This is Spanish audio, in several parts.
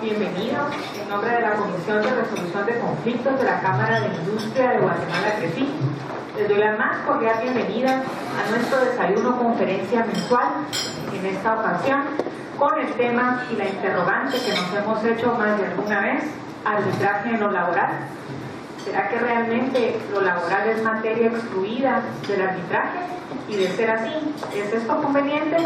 bienvenidos. En nombre de la Comisión de Resolución de Conflictos de la Cámara de Industria de Guatemala, CRECIC, les doy la más cordial bienvenida a nuestro desayuno conferencia mensual, en esta ocasión, con el tema y la interrogante que nos hemos hecho más de alguna vez: arbitraje en lo laboral. ¿Será que realmente lo laboral es materia excluida del arbitraje? Y de ser así, ¿es esto conveniente?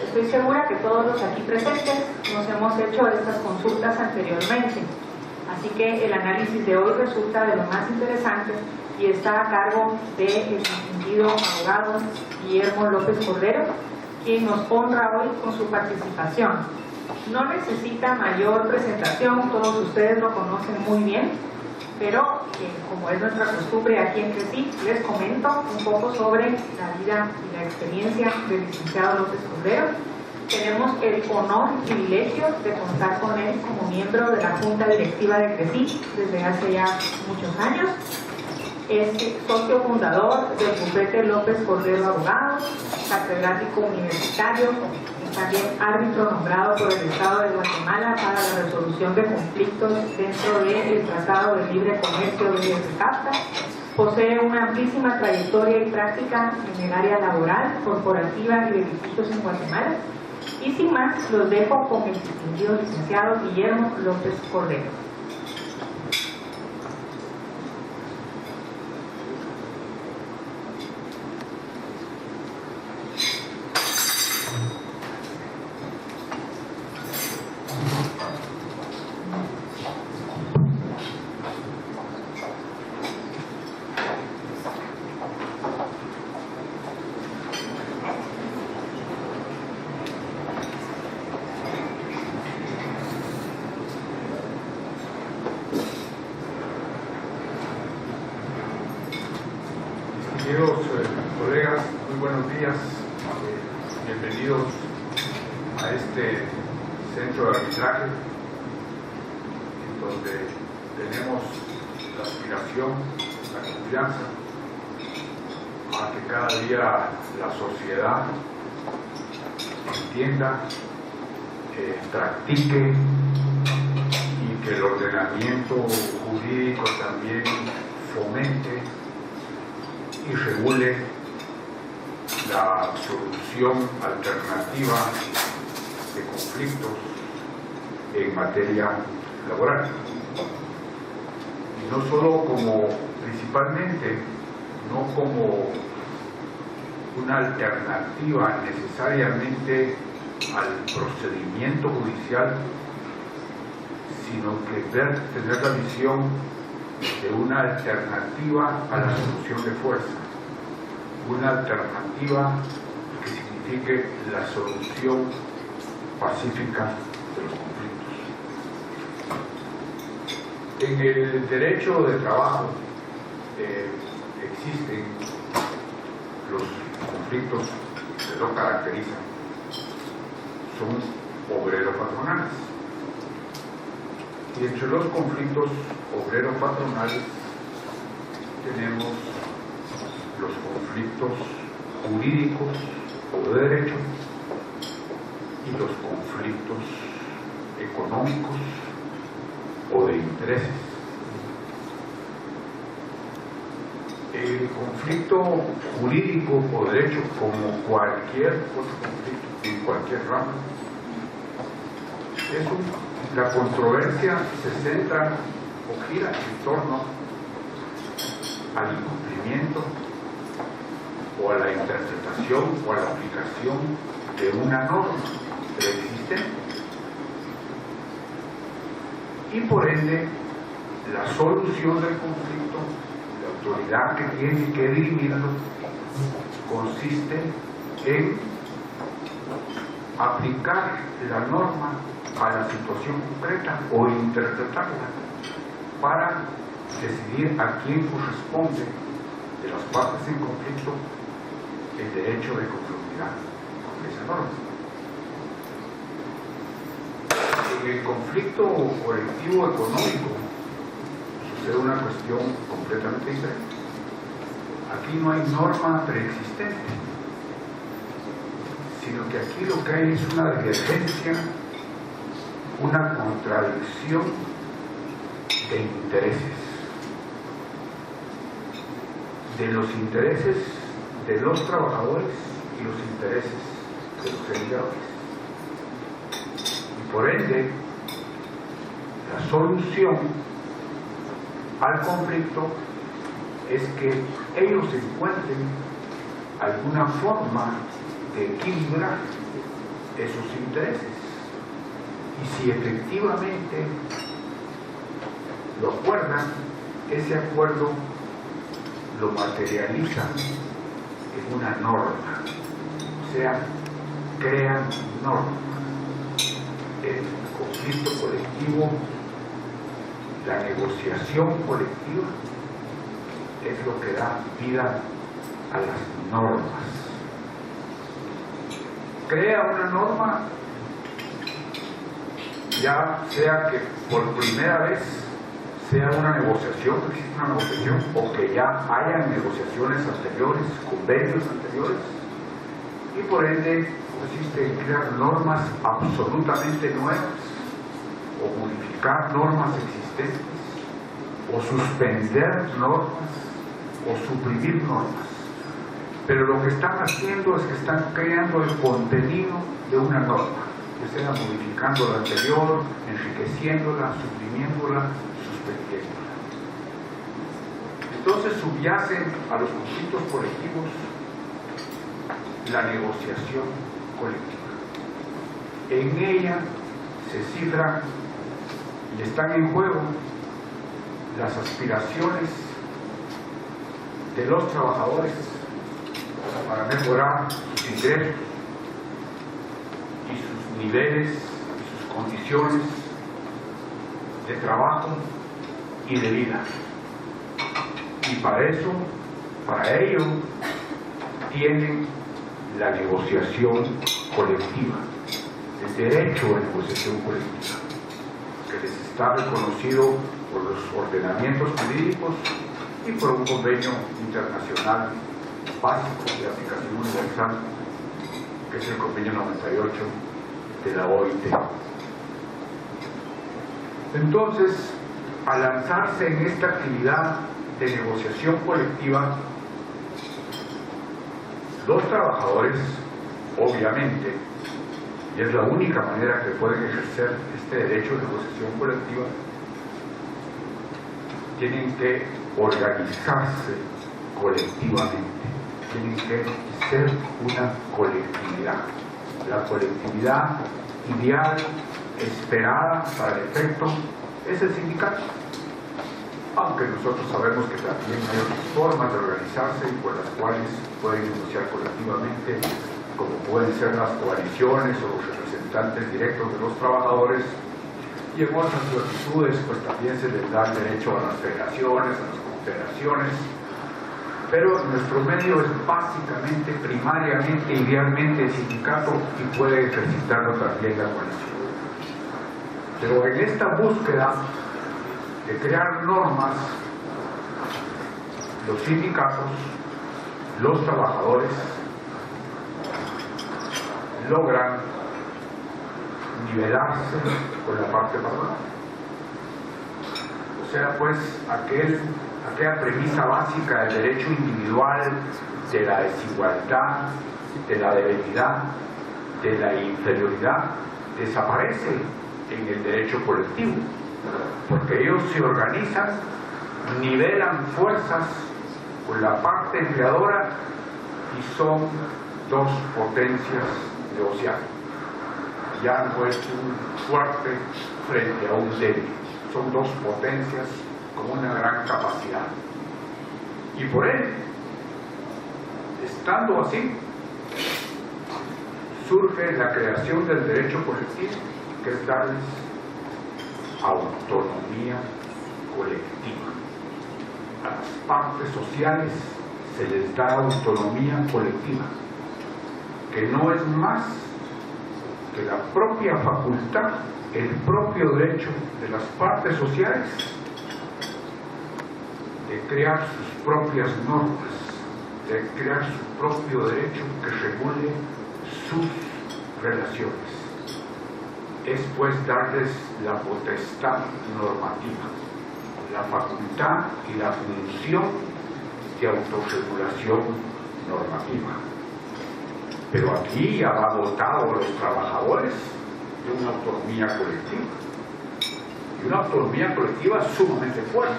Estoy segura que todos los aquí presentes nos hemos hecho estas consultas anteriormente, así que el análisis de hoy resulta de lo más interesante y está a cargo del distinguido abogado Guillermo López Cordero, quien nos honra hoy con su participación. No necesita mayor presentación, todos ustedes lo conocen muy bien, pero como es nuestra costumbre aquí en CRECIC, les comento un poco sobre la vida y la experiencia del licenciado López Cordero. Tenemos el honor y privilegio de contar con él como miembro de la Junta Directiva de CRECIC desde hace ya muchos años. Es socio fundador del bufete López Cordero Abogados, catedrático universitario, también árbitro nombrado por el Estado de Guatemala para la resolución de conflictos dentro del Tratado de Libre Comercio de CAFTA. Posee una amplísima trayectoria y práctica en el área laboral, corporativa y de litigios en Guatemala. Y sin más, los dejo con el distinguido licenciado Guillermo López Cordero. Queridos colegas, muy buenos días. Bienvenidos a este centro de arbitraje, en donde tenemos la aspiración, la confianza a que cada día la sociedad entienda, practique y que el ordenamiento jurídico también fomente y regule la solución alternativa de conflictos en materia laboral. Y no solo principalmente, no como una alternativa necesariamente al procedimiento judicial, sino que tener la visión de una alternativa a la solución de fuerza, una alternativa que signifique la solución pacífica de los conflictos. En el derecho de trabajo existen los conflictos que lo caracterizan, son obrero-patronales. Y entre los conflictos obrero-patronales tenemos los conflictos jurídicos o de derecho y los conflictos económicos o de intereses. El conflicto jurídico o de derecho, como cualquier otro conflicto en cualquier rama, la controversia se centra o gira en torno al incumplimiento o a la interpretación o a la aplicación de una norma preexistente y por ende la solución del conflicto, la autoridad que tiene que dirimirlo, consiste en aplicar la norma a la situación concreta o interpretarla para decidir a quién corresponde de las partes en conflicto el derecho de conformidad con esa norma. En el conflicto colectivo económico sucede una cuestión completamente diferente. Aquí no hay norma preexistente, sino que aquí lo que hay es una divergencia una contradicción de intereses, de los intereses de los trabajadores y los intereses de los empleadores. Y por ende, la solución al conflicto es que ellos encuentren alguna forma de equilibrar esos intereses. Y si efectivamente lo acuerdan, ese acuerdo lo materializan en una norma, o sea, crean normas. El conflicto colectivo, la negociación colectiva, es lo que da vida a las normas. Crea una norma, ya sea que por primera vez sea una negociación, existe una negociación, o que ya hayan negociaciones anteriores, convenios anteriores, y por ende consiste en crear normas absolutamente nuevas, o modificar normas existentes, o suspender normas, o suprimir normas. Pero lo que están haciendo es que están creando el contenido de una norma, ya sea modificando la anterior, enriqueciéndola, suprimiéndola, suspendiéndola. Entonces subyace a los conflictos colectivos la negociación colectiva. En ella se cifran y están en juego las aspiraciones de los trabajadores para mejorar sus ingresos y sus niveles y sus condiciones de trabajo y de vida. Y para eso, para ello, tienen la negociación colectiva, el derecho a negociación colectiva, que les está reconocido por los ordenamientos jurídicos y por un convenio internacional básico de aplicación universal, que es el convenio 98 de la OIT. Entonces, al lanzarse en esta actividad de negociación colectiva, los trabajadores, obviamente, y es la única manera que pueden ejercer este derecho de negociación colectiva, tienen que organizarse colectivamente, tienen que ser una colectividad. La colectividad ideal, esperada para el efecto, es el sindicato. Aunque nosotros sabemos que también hay otras formas de organizarse y por las cuales pueden negociar colectivamente, como pueden ser las coaliciones o los representantes directos de los trabajadores, y en otras latitudes pues también se les da el derecho a las federaciones, a las confederaciones, pero nuestro medio es básicamente, primariamente, idealmente el sindicato, y puede ejercitarlo también la coalición. Pero en esta búsqueda de crear normas, los sindicatos, los trabajadores, logran nivelarse con la parte patronal. O sea, pues, aquella premisa básica del derecho individual, de la desigualdad, de la debilidad, de la inferioridad, desaparece en el derecho colectivo, porque ellos se organizan, nivelan fuerzas con la parte empleadora y son dos potencias negociables. Ya no es un fuerte frente a un débil, son dos potencias con una gran capacidad. Y por él, estando así, surge la creación del derecho colectivo, que es darles autonomía colectiva. A las partes sociales se les da autonomía colectiva, que no es más que la propia facultad, el propio derecho de las partes sociales de crear sus propias normas, de crear su propio derecho que regule sus relaciones. es pues darles la potestad normativa, la facultad y la función de autorregulación normativa. Pero aquí ya va dotado a los trabajadores de una autonomía colectiva, y una autonomía colectiva sumamente fuerte,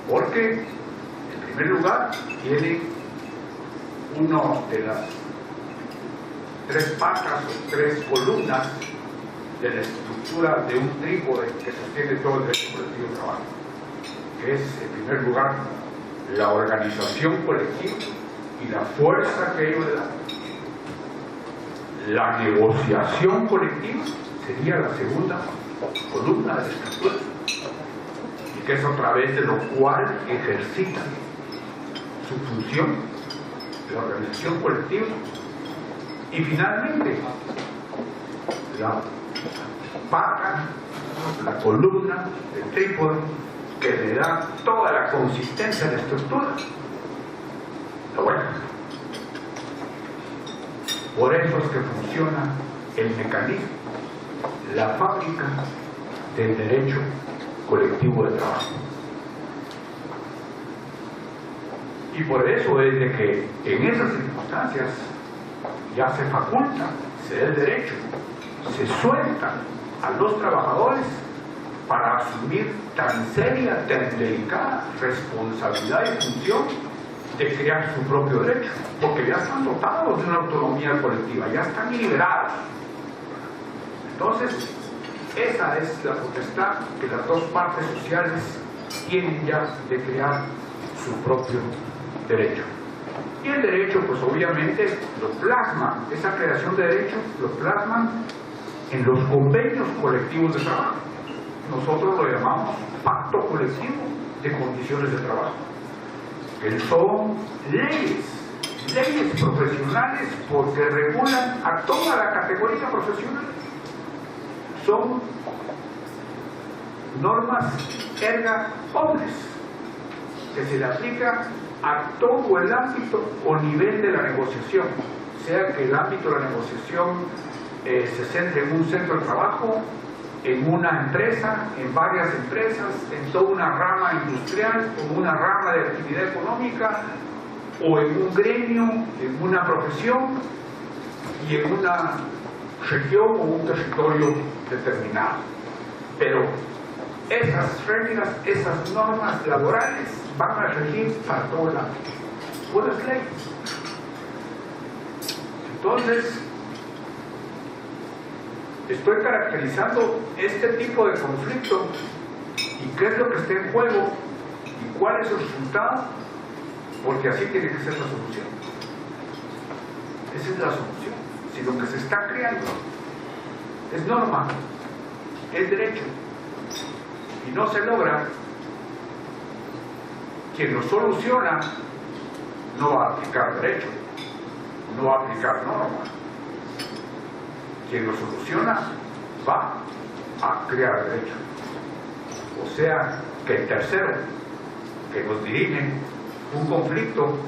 porque en primer lugar tiene una de las tres patas o tres columnas de la estructura de un trípode que sostiene todo el derecho colectivo de trabajo, que es en primer lugar la organización colectiva y la fuerza que ello le da. La negociación colectiva sería la segunda columna de la estructura, y que es a través de lo cual ejercita su función la organización colectiva. Y finalmente la pata, la columna, el trípode que le da toda la consistencia a la estructura. Pero bueno, por eso es que funciona el mecanismo, la fábrica del derecho colectivo de trabajo. Y por eso es de que en esas circunstancias ya se faculta, se da el derecho, se suelta a los trabajadores para asumir tan seria, tan delicada responsabilidad y función de crear su propio derecho, porque ya están dotados de una autonomía colectiva, ya están liberados. Entonces, esa es la potestad que las dos partes sociales tienen ya de crear su propio derecho. Y el derecho, pues obviamente, lo plasma, esa creación de derechos lo plasman en los convenios colectivos de trabajo. Nosotros lo llamamos pacto colectivo de condiciones de trabajo, que son leyes profesionales porque regulan a toda la categoría profesional. Son normas erga omnes que se le aplica a todo el ámbito o nivel de la negociación, sea que el ámbito de la negociación se centre en un centro de trabajo, en una empresa, en varias empresas, en toda una rama industrial, o una rama de actividad económica, o en un gremio, en una profesión y en una región o un territorio determinado. Pero esas reglas, esas normas laborales van a regir para todo el ámbito. Buenas leyes. Entonces, estoy caracterizando este tipo de conflicto y qué es lo que está en juego y cuál es su resultado, porque así tiene que ser la solución. Esa es la solución. Si lo que se está creando es norma, es derecho, y no se logra, quien lo soluciona no va a aplicar derecho, no va a aplicar norma. Quien lo soluciona va a crear derecho. O sea, que el tercero que nos dirige un conflicto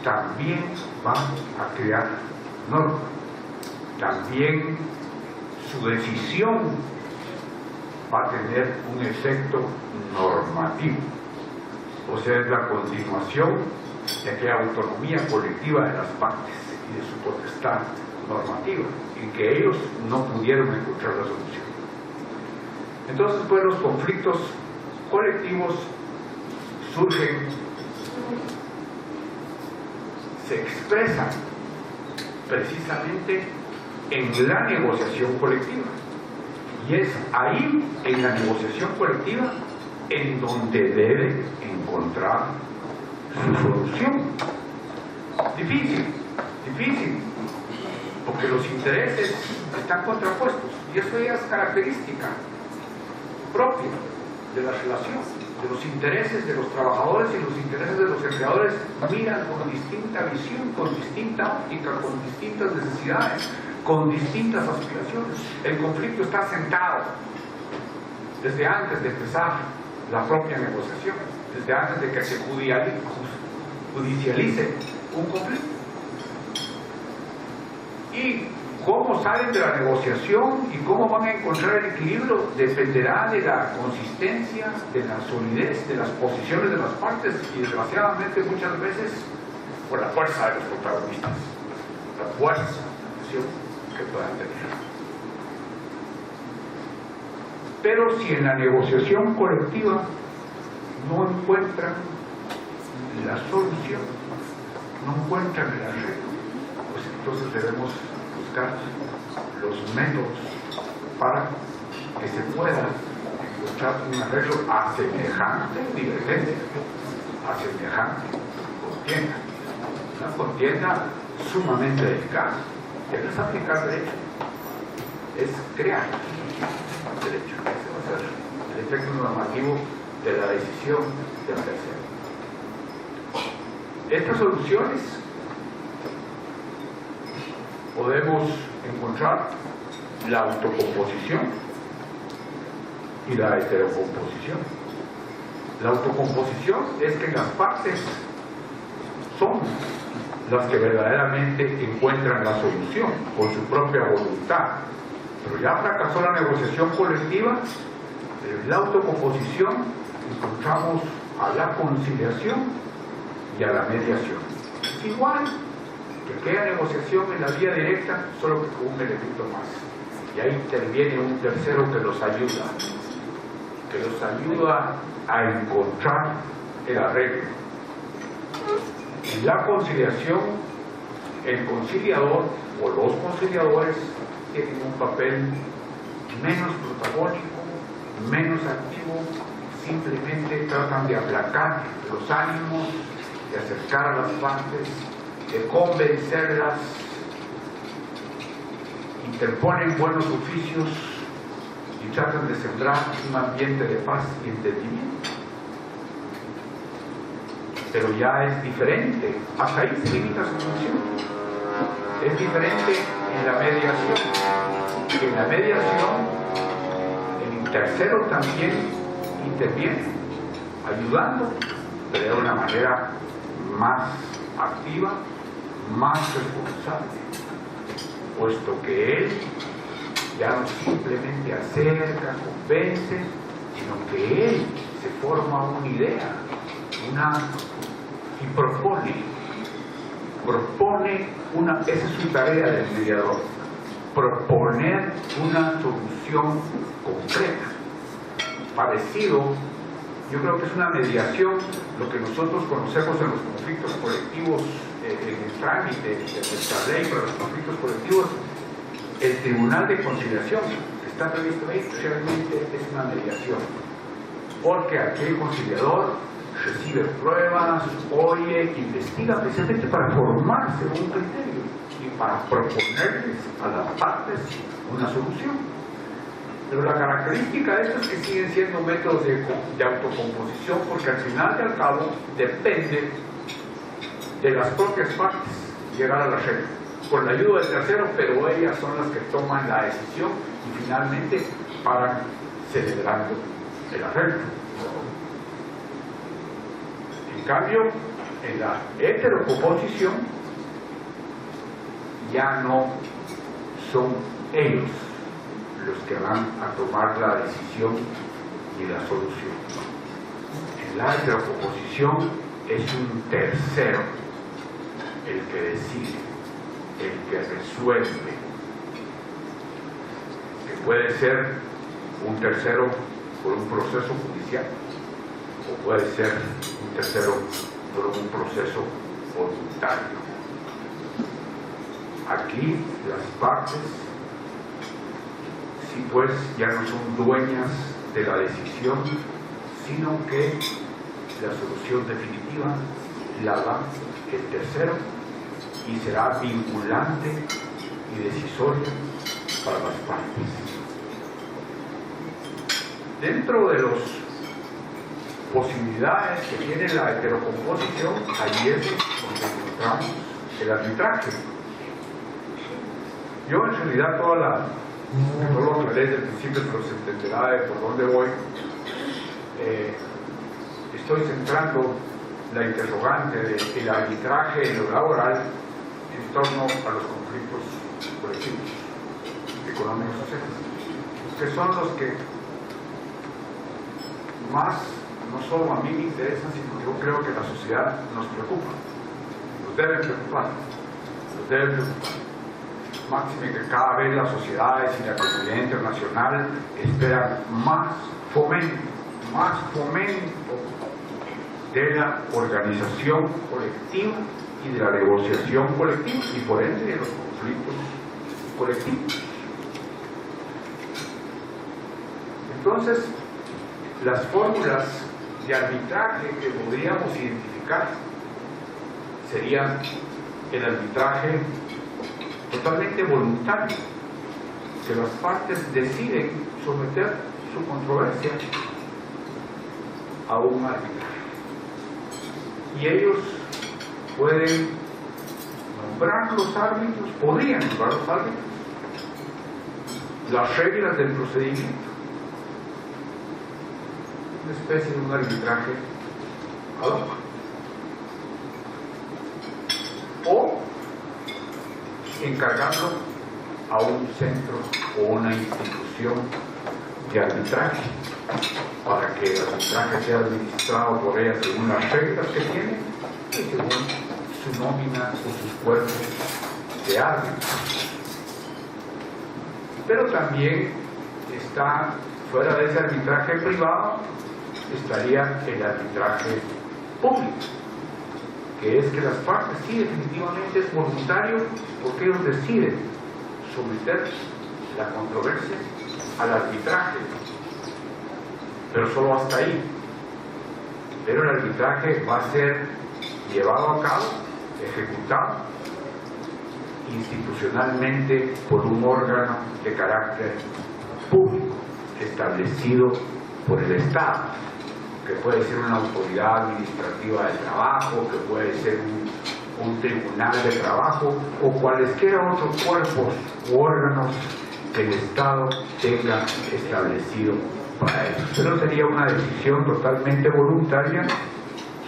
también va a crear norma. También su decisión va a tener un efecto normativo. O sea, es la continuación de aquella autonomía colectiva de las partes y de su potestad normativa, en que ellos no pudieron encontrar la solución. Entonces, pues los conflictos colectivos surgen, se expresan precisamente en la negociación colectiva. Y es ahí, en la negociación colectiva, en donde debe encontrar su solución. Difícil, porque los intereses están contrapuestos, y eso ya es característica propia de la relación, de los intereses de los trabajadores y los intereses de los empleadores miran con distinta visión, con distinta óptica, con distintas necesidades, con distintas aspiraciones. El conflicto está sentado desde antes de empezar la propia negociación, desde antes de que se judicialice un conflicto. Y cómo salen de la negociación y cómo van a encontrar el equilibrio dependerá de la consistencia, de la solidez, de las posiciones de las partes y desgraciadamente muchas veces por la fuerza de los protagonistas, la fuerza que puedan tener. Pero si en la negociación colectiva no encuentran la solución, no encuentran el arreglo, pues entonces debemos buscar los métodos para que se pueda encontrar un arreglo a semejante divergencia, a semejante contienda. Una contienda sumamente delicada, que no es aplicar derecho, es crear derecho. Ese va a ser el efecto normativo de la decisión del tercero. Estas soluciones podemos encontrar la autocomposición y la heterocomposición. La autocomposición es que las partes son las que verdaderamente encuentran la solución por su propia voluntad. Pero ya fracasó la negociación colectiva, en la autocomposición encontramos a la conciliación y a la mediación. Es igual que aquella negociación en la vía directa, solo que con un elemento más. Y ahí interviene un tercero que los ayuda a encontrar el arreglo. En la conciliación, el conciliador o los conciliadores tienen un papel menos protagónico, menos activo, simplemente tratan de aplacar los ánimos, de acercar a las partes, de convencerlas, interponen buenos oficios y tratan de sembrar un ambiente de paz y entendimiento. Pero ya es diferente, hasta ahí se limita su función. Es diferente en la mediación. En la mediación, el tercero también interviene, ayudando, pero de una manera más activa, más responsable, puesto que él ya no simplemente acerca, convence, sino que él se forma una idea, y propone una, esa es su tarea del mediador, proponer una solución concreta, parecido. Yo creo que es una mediación, lo que nosotros conocemos en los conflictos colectivos, en el trámite de nuestra ley para los conflictos colectivos, el tribunal de conciliación que está previsto ahí realmente es una mediación, porque aquí el conciliador recibe pruebas, oye, investiga precisamente para formarse un criterio y para proponerles a las partes una solución. Pero la característica de esto es que siguen siendo métodos de autocomposición, porque al final y al cabo depende de las propias partes llegar a la regla, con la ayuda del tercero, pero ellas son las que toman la decisión y finalmente paran celebrando el arreglo. En cambio, en la heterocomposición ya no son ellos los que van a tomar la decisión y la solución. En la heterocomposición es un tercero el que decide, el que resuelve, que puede ser un tercero por un proceso judicial o puede ser un tercero por un proceso voluntario. Aquí las partes sí pues ya no son dueñas de la decisión, sino que la solución definitiva la da el tercero y será vinculante y decisoria para las partes. Dentro de las posibilidades que tiene la heterocomposición, allí es donde encontramos el arbitraje. Yo en realidad todo lo que lees del principio pero se entenderá de por dónde voy. Estoy centrando la interrogante del arbitraje en lo laboral en torno a los conflictos colectivos económicos y sociales, que son los que más, no solo a mí me interesan, sino que yo creo que la sociedad nos preocupa, nos debe preocupar, máxime que cada vez las sociedades y la comunidad internacional esperan más fomento de la organización colectiva y de la negociación colectiva y por ende de los conflictos colectivos. Entonces, las fórmulas de arbitraje que podríamos identificar serían el arbitraje totalmente voluntario, que las partes deciden someter su controversia a un arbitraje y ellos pueden nombrar los árbitros, podrían nombrar los árbitros, las reglas del procedimiento, una especie de un arbitraje ad hoc, o encargarlo a un centro o una institución de arbitraje para que el arbitraje sea administrado por ella según las reglas que tiene y según su nómina o sus cuerpos de árbitros. Pero también está fuera de ese arbitraje privado, estaría el arbitraje público, que es que las partes sí definitivamente es voluntario porque ellos deciden someter la controversia al arbitraje, pero solo hasta ahí. Pero el arbitraje va a ser llevado a cabo, ejecutado institucionalmente por un órgano de carácter público establecido por el Estado, que puede ser una autoridad administrativa del trabajo, que puede ser un tribunal de trabajo o cualesquiera otros cuerpos u órganos que el Estado tenga establecido para eso. Pero sería una decisión totalmente voluntaria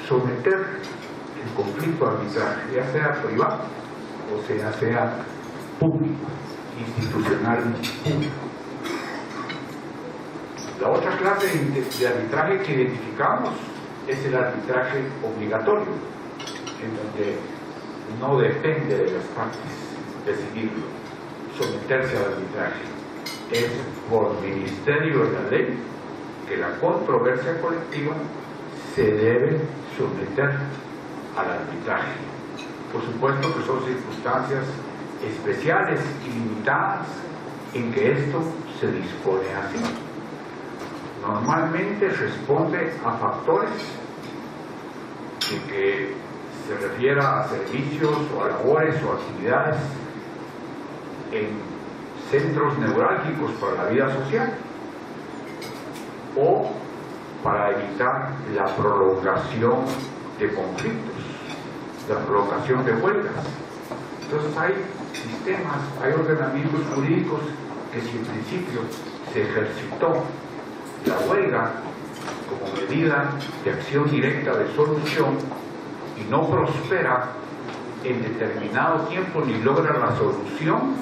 someter el conflicto a arbitraje, ya sea privado o sea público, institucional público. La otra clase de arbitraje que identificamos es el arbitraje obligatorio, en donde no depende de las partes decidirlo, someterse al arbitraje. Es por ministerio de la ley que la controversia colectiva se debe someter al arbitraje. Por supuesto que son circunstancias especiales y limitadas en que esto se dispone así. Normalmente responde a factores que se refiera a servicios o a labores o actividades en centros neurálgicos para la vida social o para evitar la prolongación de conflictos, la prolongación de huelgas. Entonces hay sistemas, hay ordenamientos jurídicos que si en principio se ejercitó la huelga como medida de acción directa de solución y no prospera en determinado tiempo ni logra la solución,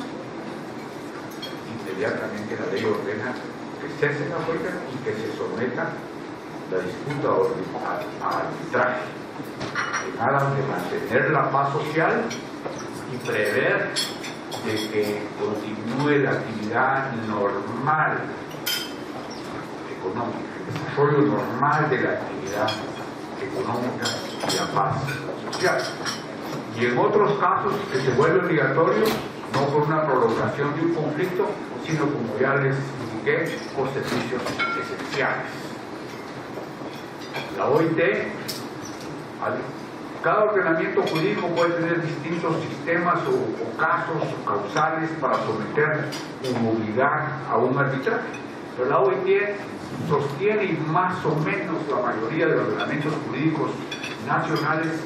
inmediatamente la ley ordena que cese la huelga y que se someta la disputa a arbitraje, en aras de mantener la paz social y prever de que continúe la actividad normal económica, el desarrollo normal de la actividad económica y la paz social. Y en otros casos que se vuelve obligatorio, no por una prolongación de un conflicto, sino como ya les indiqué, por servicios esenciales. La OIT, cada ordenamiento jurídico puede tener distintos sistemas o casos o causales para someter o obligar a un arbitraje, pero la OIT sostiene y más o menos la mayoría de los ordenamientos jurídicos nacionales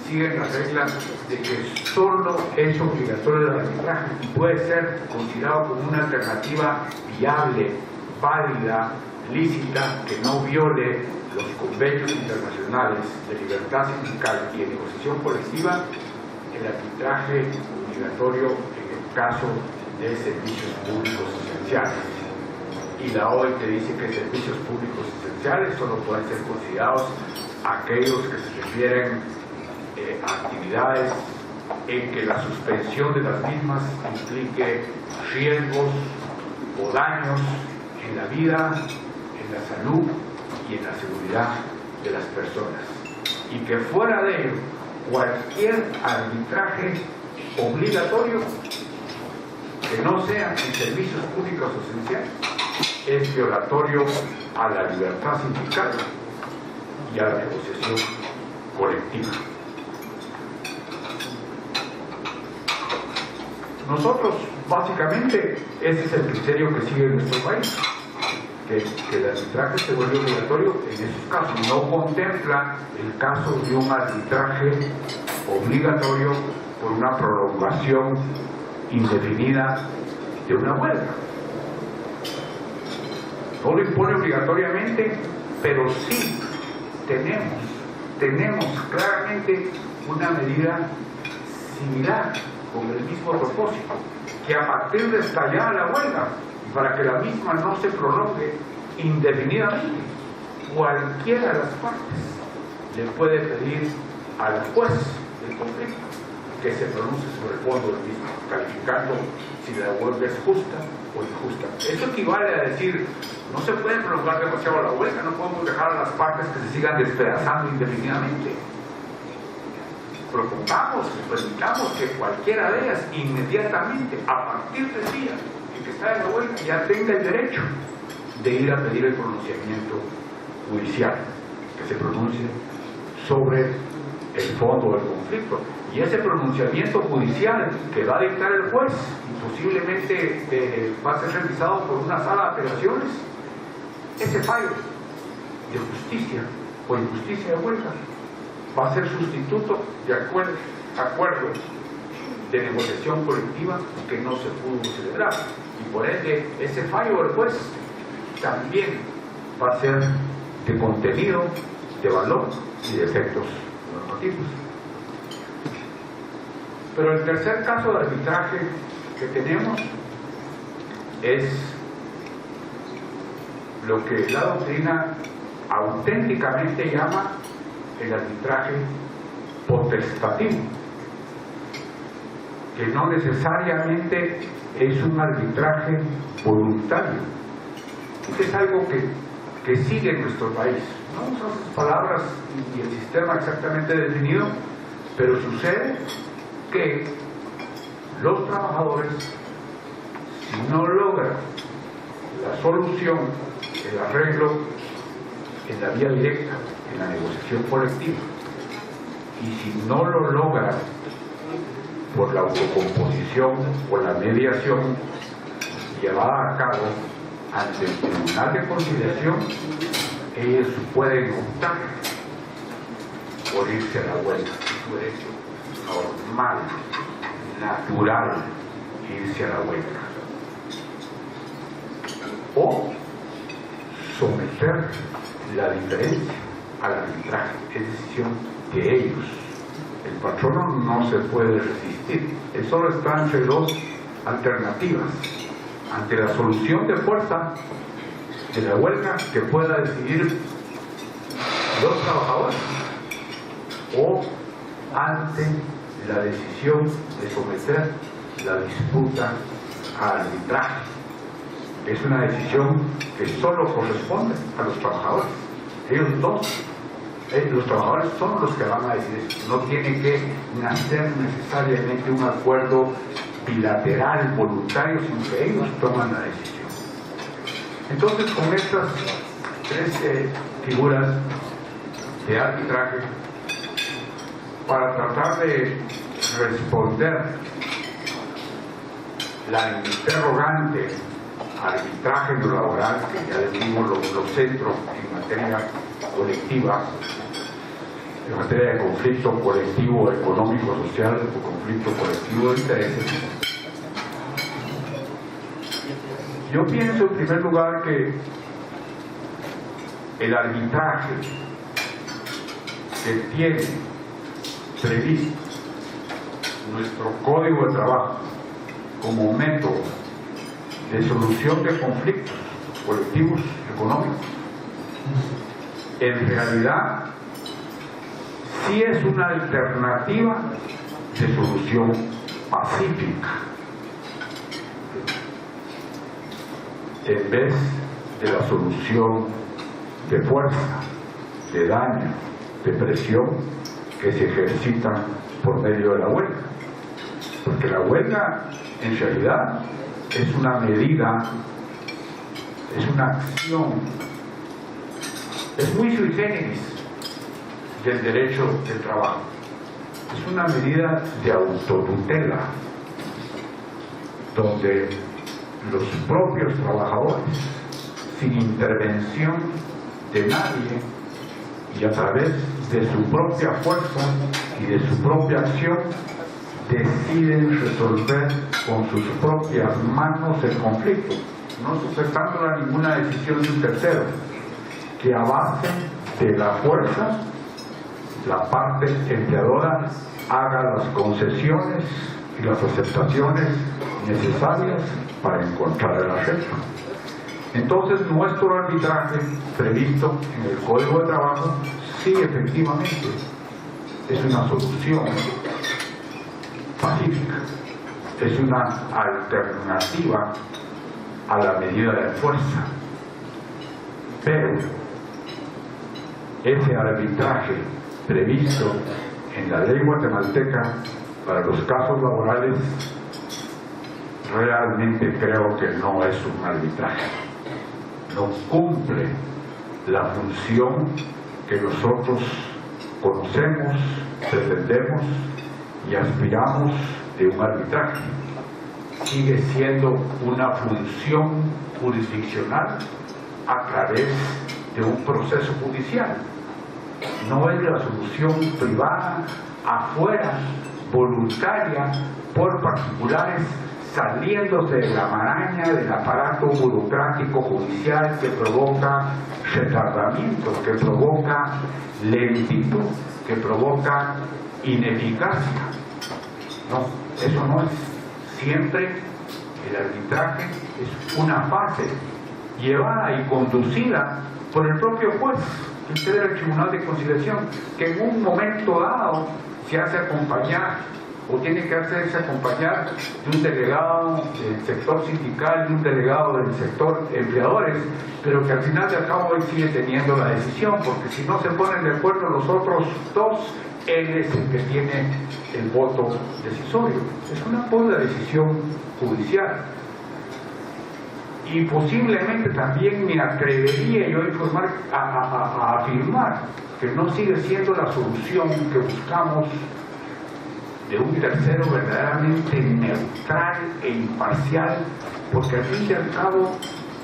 siguen las reglas de que solo es obligatorio el arbitraje y puede ser considerado como una alternativa viable, válida, lícita, que no viole los convenios internacionales de libertad sindical y de negociación colectiva. El arbitraje obligatorio en el caso de servicios públicos esenciales. Y la OIT dice que servicios públicos esenciales solo pueden ser considerados aquellos que se refieren a actividades en que la suspensión de las mismas implique riesgos o daños en la vida, en la salud y en la seguridad de las personas. Y que fuera de ello, cualquier arbitraje obligatorio que no sea en servicios públicos esenciales es violatorio a la libertad sindical y a la negociación colectiva. Nosotros, básicamente, ese es el criterio que sigue nuestro país, que el arbitraje se vuelve obligatorio en esos casos. No contempla el caso de un arbitraje obligatorio por una prolongación indefinida de una huelga. No lo impone obligatoriamente, pero sí tenemos claramente una medida similar con el mismo propósito, que a partir de estallar la huelga, para que la misma no se prolongue indefinidamente, cualquiera de las partes le puede pedir al juez del conflicto que se pronuncie sobre el fondo del mismo, calificando si la huelga es justa o injusta. Eso equivale a decir, no se puede prolongar demasiado la huelga, no podemos dejar a las partes que se sigan despedazando indefinidamente. Propongamos, permitamos que cualquiera de ellas inmediatamente, a partir del día en que está en la huelga, ya tenga el derecho de ir a pedir el pronunciamiento judicial, que se pronuncie sobre el fondo del conflicto. Y ese pronunciamiento judicial que va a dictar el juez, y posiblemente va a ser revisado por una sala de apelaciones, ese fallo de justicia o injusticia de huelga va a ser sustituto de acuerdo de negociación colectiva que no se pudo celebrar. Y por ende, ese fallo del juez también va a ser de contenido, de valor y de efectos normativos. Pero el tercer caso de arbitraje que tenemos es lo que la doctrina auténticamente llama el arbitraje potestativo, que no necesariamente es un arbitraje voluntario. Es algo que sigue en nuestro país. No usan sus palabras y el sistema exactamente definido, pero sucede que los trabajadores, si no logran la solución, el arreglo en la vía directa, en la negociación colectiva, y si no lo logran por la autocomposición o la mediación llevada a cabo ante el Tribunal de Conciliación, ellos pueden optar por irse a la huelga. Es su derecho normal, natural, irse a la huelga. O someter la diferencia al arbitraje, es decisión de ellos. El patrono no se puede resistir, él solo está entre dos alternativas: ante la solución de fuerza de la huelga que pueda decidir los trabajadores, o ante la decisión de someter la disputa a arbitraje. Es una decisión que solo corresponde a los trabajadores. Ellos dos, los trabajadores son los que van a decidir. No tiene que nacer necesariamente un acuerdo bilateral, voluntario, sino que ellos toman la decisión. Entonces, con estas tres figuras de arbitraje, para tratar de responder la interrogante arbitraje en lo laboral, que ya decimos los centros en materia colectiva, en materia de conflicto colectivo, económico, social o conflicto colectivo de intereses. Yo pienso en primer lugar que el arbitraje que tiene previsto nuestro Código de Trabajo como método de solución de conflictos colectivos económicos, en realidad sí es una alternativa de solución pacífica, en vez de la solución de fuerza, de daño, de presión que se ejercita por medio de la huelga. Porque la huelga en realidad es una medida, es una acción, es muy sui generis del derecho del trabajo. Es una medida de autotutela, donde los propios trabajadores, sin intervención de nadie y a través de su propia fuerza y de su propia acción, deciden resolver con sus propias manos el conflicto, no sujetándola a ninguna decisión de un tercero, que a base de la fuerza la parte empleadora haga las concesiones y las aceptaciones necesarias para encontrar el arreglo. Entonces, nuestro arbitraje previsto en el Código de Trabajo sí, efectivamente, es una solución pacífica, es una alternativa a la medida de fuerza, pero ese arbitraje previsto en la ley guatemalteca para los casos laborales realmente creo que no es un arbitraje, no cumple la función que nosotros conocemos, pretendemos y aspiramos de un arbitraje. Sigue siendo una función jurisdiccional a través de un proceso judicial. No es la solución privada, afuera, voluntaria, por particulares, saliéndose de la maraña del aparato burocrático judicial que provoca retardamiento, que provoca lentitud, que provoca ineficacia. No, eso no es. Siempre el arbitraje es una fase llevada y conducida por el propio juez, que integra el Tribunal de Conciliación, que en un momento dado se hace acompañar o tiene que hacerse acompañar de un delegado del sector sindical y un delegado del sector empleadores, pero que al final de cabo él sigue teniendo la decisión, porque si no se ponen de acuerdo los otros dos, él es el que tiene el voto decisorio. Es una pura decisión judicial. Y posiblemente también me atrevería yo a afirmar que no sigue siendo la solución que buscamos de un tercero verdaderamente neutral e imparcial, porque al fin y al cabo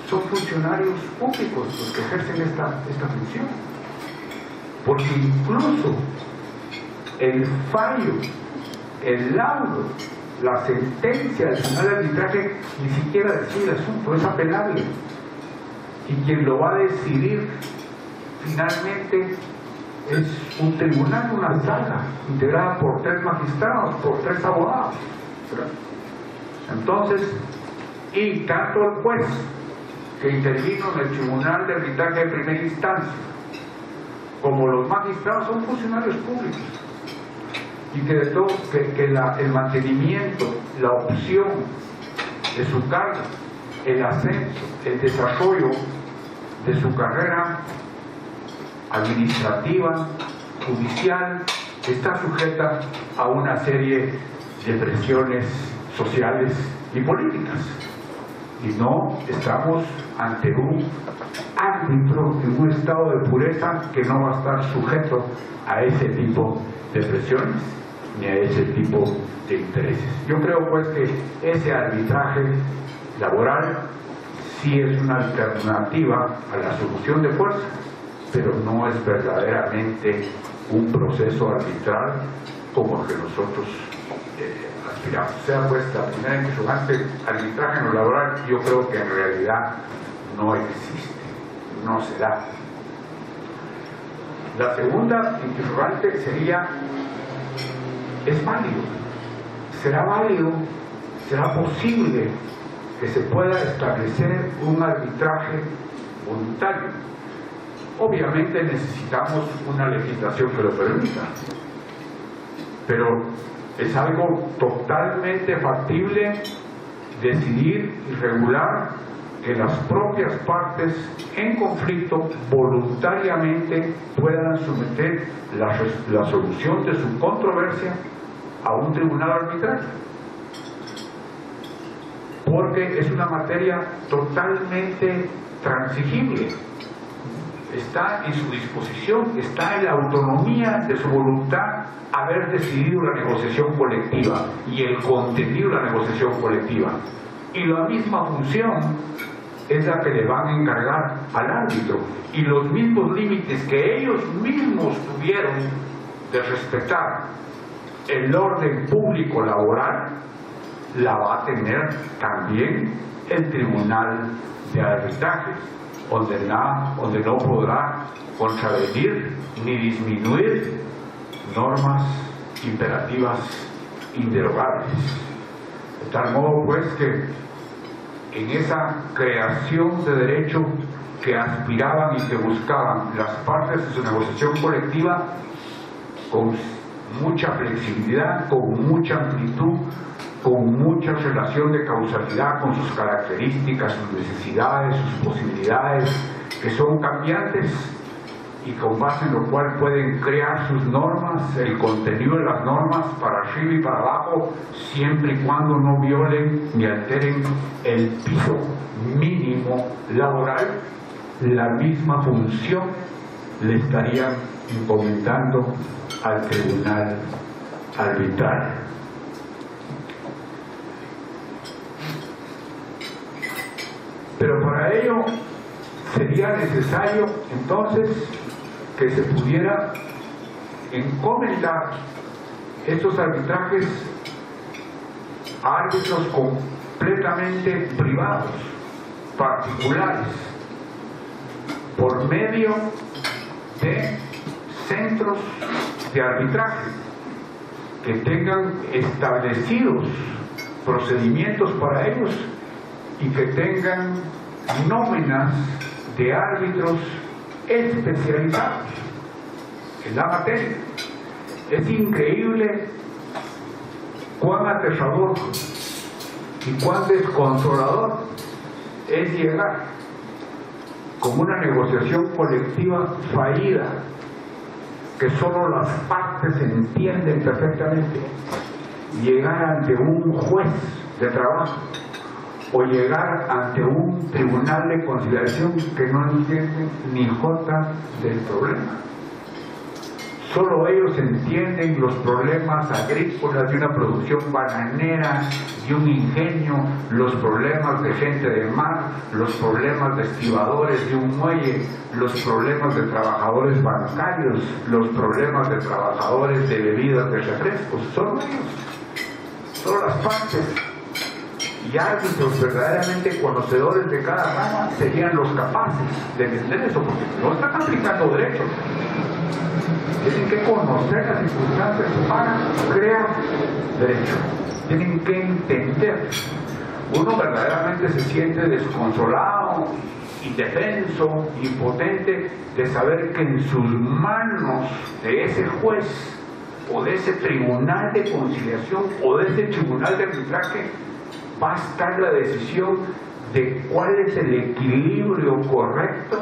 son funcionarios públicos los que ejercen esta función. Porque incluso el fallo, el laudo, la sentencia del Tribunal de Arbitraje ni siquiera decide el asunto, es apelable. Y quien lo va a decidir finalmente es un tribunal, una sala, integrada por 3 magistrados, por 3 abogados. Entonces, y tanto el juez que intervino en el Tribunal de Arbitraje de primera instancia, como los magistrados son funcionarios públicos. Y que de todo, el mantenimiento, la opción de su cargo, el ascenso, el desarrollo de su carrera administrativa, judicial, está sujeta a una serie de presiones sociales y políticas. Y no estamos ante un árbitro en un estado de pureza que no va a estar sujeto a ese tipo de presiones ni a ese tipo de intereses. Yo creo pues que ese arbitraje laboral sí es una alternativa a la solución de fuerza, pero no es verdaderamente un proceso arbitral como el que nosotros aspiramos. O sea, pues la primera interrogante, arbitraje en lo laboral, yo creo que en realidad no existe, no se da. La segunda interrogante sería, ¿es válido? ¿Será válido será posible que se pueda establecer un arbitraje voluntario. Obviamente necesitamos una legislación que lo permita, pero es algo totalmente factible decidir y regular que las propias partes en conflicto voluntariamente puedan someter la solución de su controversia a un tribunal arbitrario, porque es una materia totalmente transigible, está en su disposición, está en la autonomía de su voluntad haber decidido la negociación colectiva y el contenido de la negociación colectiva, y la misma función es la que le van a encargar al árbitro, y los mismos límites que ellos mismos tuvieron de respetar el orden público laboral la va a tener también el tribunal de arbitraje, donde no podrá contravenir ni disminuir normas imperativas inderogables. De tal modo pues que en esa creación de derecho que aspiraban y que buscaban las partes de su negociación colectiva, con mucha flexibilidad, con mucha amplitud, con mucha relación de causalidad con sus características, sus necesidades, sus posibilidades, que son cambiantes, y con base en lo cual pueden crear sus normas, el contenido de las normas para arriba y para abajo, siempre y cuando no violen ni alteren el piso mínimo laboral. La misma función le estarían encomendando al tribunal arbitral. Pero para ello sería necesario entonces que se pudiera encomendar estos arbitrajes a árbitros completamente privados, particulares, por medio de centros de arbitraje que tengan establecidos procedimientos para ellos y que tengan nóminas de árbitros especializados en la materia. Es increíble cuán aterrador y cuán desconsolador es llegar con una negociación colectiva fallida, que solo las partes entienden perfectamente, llegar ante un juez de trabajo o llegar ante un tribunal de conciliación que no entiende ni jota del problema. Solo ellos entienden los problemas agrícolas de una producción bananera, de un ingenio, los problemas de gente de mar, los problemas de estibadores de un muelle, los problemas de trabajadores bancarios, los problemas de trabajadores de bebidas de refrescos. Solo ellos, solo las partes. Y árbitros verdaderamente conocedores de cada rama serían los capaces de entender eso, porque no están aplicando derechos. Tienen que conocer las circunstancias para crear derecho. Tienen que entender. Uno verdaderamente se siente desconsolado, indefenso, impotente de saber que en sus manos de ese juez o de ese tribunal de conciliación o de ese tribunal de arbitraje va a estar la decisión de cuál es el equilibrio correcto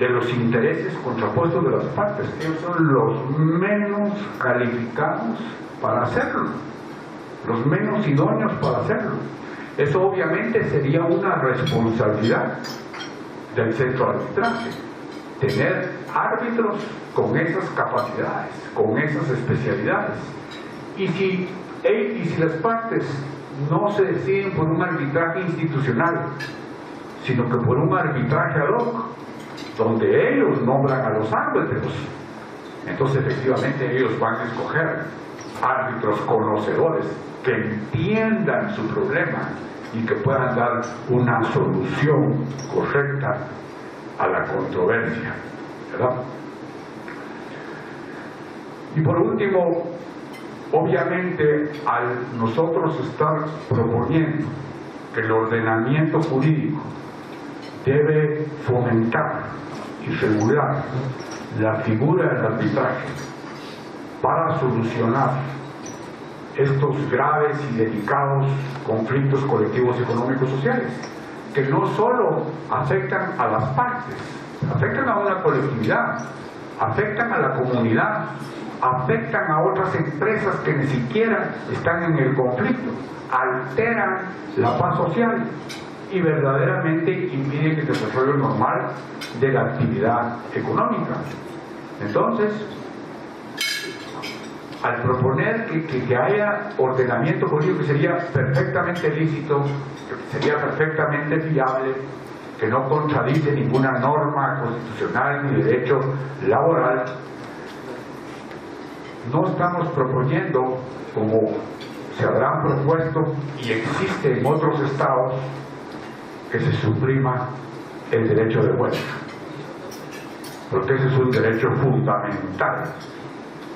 de los intereses contrapuestos de las partes. Ellos son los menos calificados para hacerlo, los menos idóneos para hacerlo. Eso obviamente sería una responsabilidad del centro de arbitraje, tener árbitros con esas capacidades, con esas especialidades. Y si las partes no se deciden por un arbitraje institucional, sino que por un arbitraje ad hoc, donde ellos nombran a los árbitros, entonces efectivamente ellos van a escoger árbitros conocedores que entiendan su problema y que puedan dar una solución correcta a la controversia, ¿verdad? Y por último, Obviamente, al nosotros estar proponiendo que el ordenamiento jurídico debe fomentar y regular la figura del arbitraje para solucionar estos graves y delicados conflictos colectivos económicos sociales, que no solo afectan a las partes, afectan a una colectividad, afectan a la comunidad, afectan a otras empresas que ni siquiera están en el conflicto, alteran la paz social y verdaderamente impiden el desarrollo normal de la actividad económica. Entonces, al proponer que haya ordenamiento jurídico que sería perfectamente lícito, que sería perfectamente viable, que no contradice ninguna norma constitucional ni derecho laboral, no estamos proponiendo, como se habrán propuesto y existe en otros estados, que se suprima el derecho de huelga, porque ese es un derecho fundamental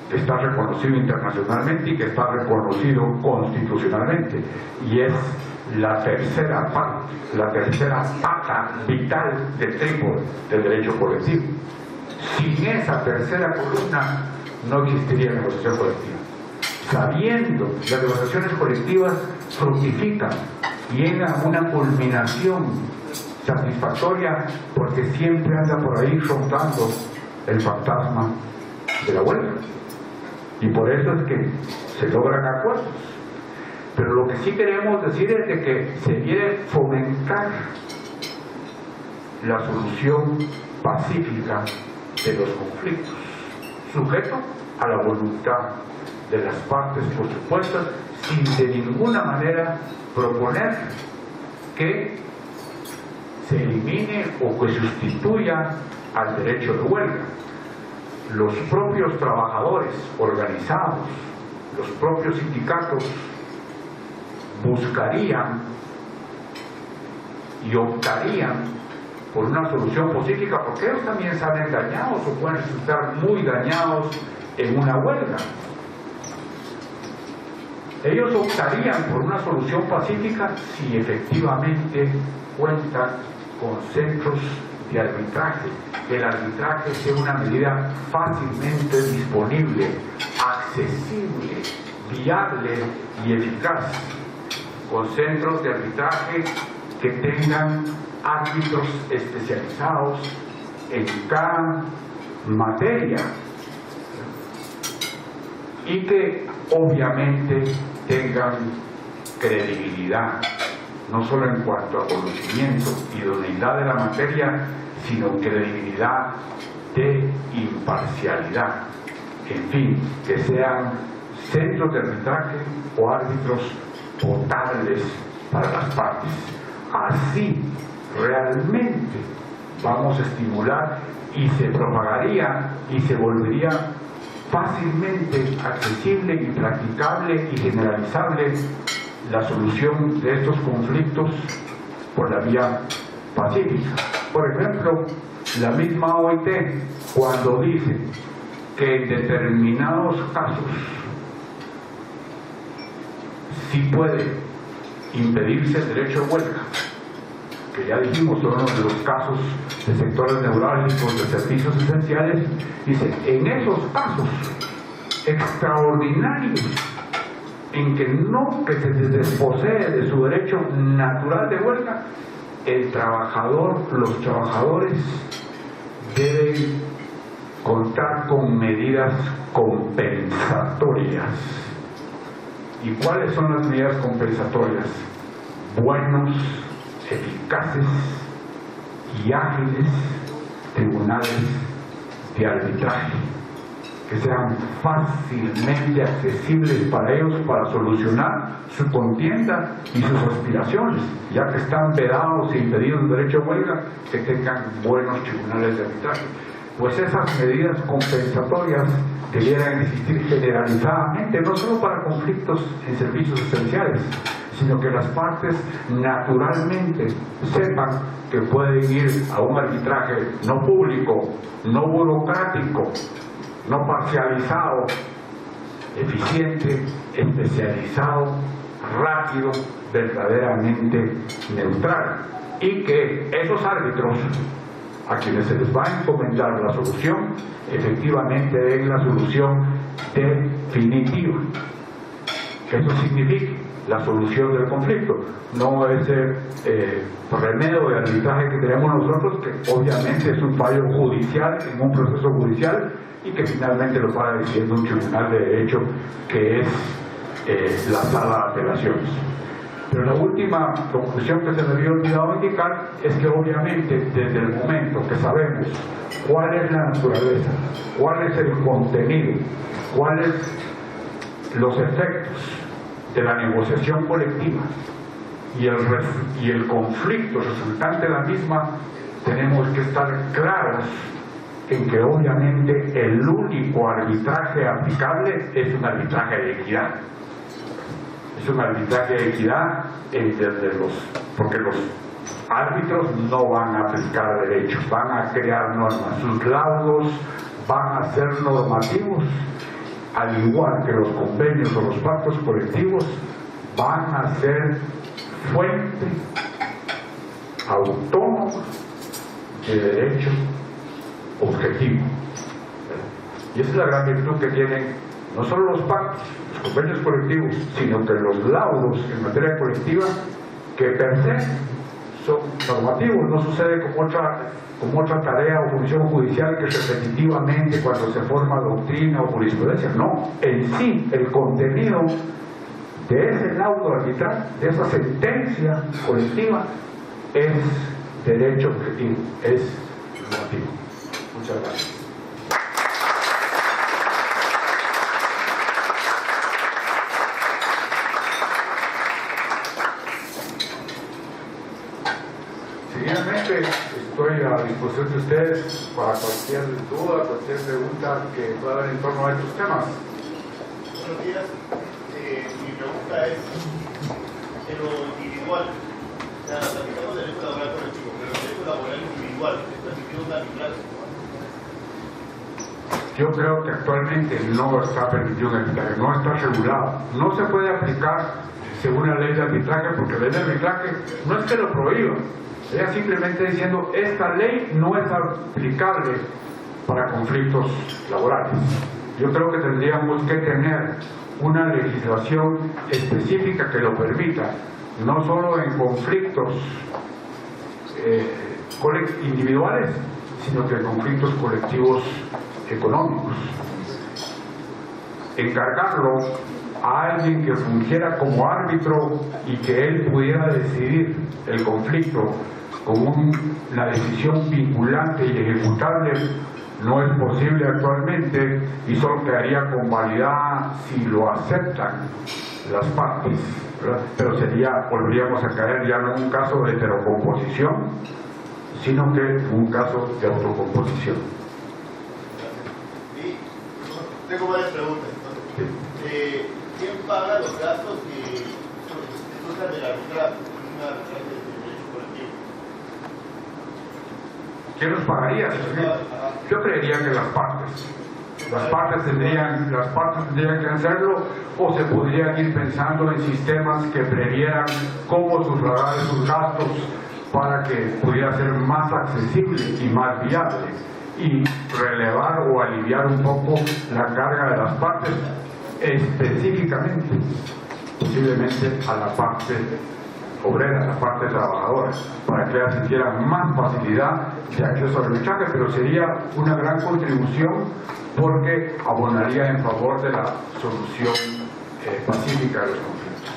que está reconocido internacionalmente y que está reconocido constitucionalmente, y es la tercera parte, la tercera pata vital del trípode del derecho colectivo. Sin esa tercera columna no existiría negociación colectiva. Sabiendo que las negociaciones colectivas fructifican, llegan a una culminación satisfactoria, porque siempre anda por ahí rondando el fantasma de la huelga, y por eso es que se logran acuerdos. Pero lo que sí queremos decir es de que se quiere fomentar la solución pacífica de los conflictos, sujeto a la voluntad de las partes, por supuesto, sin de ninguna manera proponer que se elimine o que sustituya al derecho de huelga. Los propios trabajadores organizados, los propios sindicatos buscarían y optarían por una solución pacífica, porque ellos también salen dañados o pueden resultar muy dañados en una huelga. Ellos optarían por una solución pacífica si efectivamente cuentan con centros de arbitraje, que el arbitraje sea una medida fácilmente disponible, accesible, viable y eficaz, con centros de arbitraje que tengan árbitros especializados en cada materia y que obviamente tengan credibilidad, no solo en cuanto a conocimiento y idoneidad de la materia, sino credibilidad de imparcialidad. En fin, que sean centros de arbitraje o árbitros potables para las partes. Así realmente vamos a estimular y se propagaría y se volvería fácilmente accesible y practicable y generalizable la solución de estos conflictos por la vía pacífica. Por ejemplo, la misma OIT, cuando dice que en determinados casos sí puede impedirse el derecho de huelga, que ya dijimos son uno de los casos de sectores neurálgicos de servicios esenciales, dice, en esos casos extraordinarios en que se desposee de su derecho natural de huelga, los trabajadores deben contar con medidas compensatorias. ¿Y cuáles son las medidas compensatorias? Buenos, eficaces y ágiles tribunales de arbitraje, que sean fácilmente accesibles para ellos para solucionar su contienda y sus aspiraciones, ya que están vedados e impedidos el derecho a huelga, que tengan buenos tribunales de arbitraje. Pues esas medidas compensatorias debieran existir generalizadamente, no solo para conflictos en servicios esenciales, sino que las partes naturalmente sepan que pueden ir a un arbitraje no público, no burocrático, no parcializado eficiente, especializado, rápido, verdaderamente neutral, y que esos árbitros a quienes se les va a encomendar la solución efectivamente den la solución definitiva. Eso significa la solución del conflicto, no ese remedio de arbitraje que tenemos nosotros, que obviamente es un fallo judicial en un proceso judicial y que finalmente lo va decidiendo un tribunal de derecho, que es la sala de apelaciones. Pero la última conclusión que se me había olvidado indicar es que obviamente desde el momento que sabemos cuál es la naturaleza, cuál es el contenido, cuáles los efectos de la negociación colectiva y el conflicto resultante de la misma, tenemos que estar claros en que obviamente el único arbitraje aplicable es un arbitraje de equidad. Es un arbitraje de equidad porque los árbitros no van a aplicar derechos, van a crear normas, sus laudos van a ser normativos, al igual que los convenios o los pactos colectivos van a ser fuente autónoma de derecho objetivo. Y esa es la gran virtud que tienen no solo los pactos, los convenios colectivos, sino que los laudos en materia colectiva, que per se son normativos. No sucede como otra tarea o función judicial que repetitivamente cuando se forma doctrina o jurisprudencia. No, en sí el contenido de ese laudo arbitral, de esa sentencia colectiva, es derecho objetivo, es normativo. Muchas gracias. Seguidamente estoy a disposición de ustedes para cualquier duda, cualquier pregunta que pueda haber en torno a estos temas. Buenos días. Mi pregunta es en lo individual. O sea, aplicamos el derecho laboral colectivo, pero el derecho laboral individual, ¿esto permitido un arbitraje? Yo creo que actualmente no está permitido un arbitraje, no está regulado. No se puede aplicar según la ley de arbitraje, porque la ley de arbitraje no es que lo prohíba. Ella simplemente diciendo, esta ley no es aplicable para conflictos laborales. Yo creo que tendríamos que tener una legislación específica que lo permita, no solo en conflictos individuales, sino que en conflictos colectivos económicos. Encargarlo a alguien que fungiera como árbitro y que él pudiera decidir el conflicto con una decisión vinculante y ejecutable no es posible actualmente, y solo quedaría convalidada si lo aceptan las partes, ¿verdad? Pero volveríamos a caer ya no en un caso de heterocomposición, sino que en un caso de autocomposición. Y tengo varias preguntas. ¿Quién paga los gastos que resultan del arbitraje? Un arbitraje de derecho colectivo. ¿Quién los pagaría? Yo creería que las partes. Las partes tendrían que hacerlo, o se podrían ir pensando en sistemas que previeran cómo sufragar esos gastos para que pudiera ser más accesible y más viable, y relevar o aliviar un poco la carga de las partes, específicamente, posiblemente a la parte obrera, a la parte trabajadora, para que ellas sintieran más facilidad de acceso al arbitraje, pero sería una gran contribución porque abonaría en favor de la solución pacífica de los conflictos.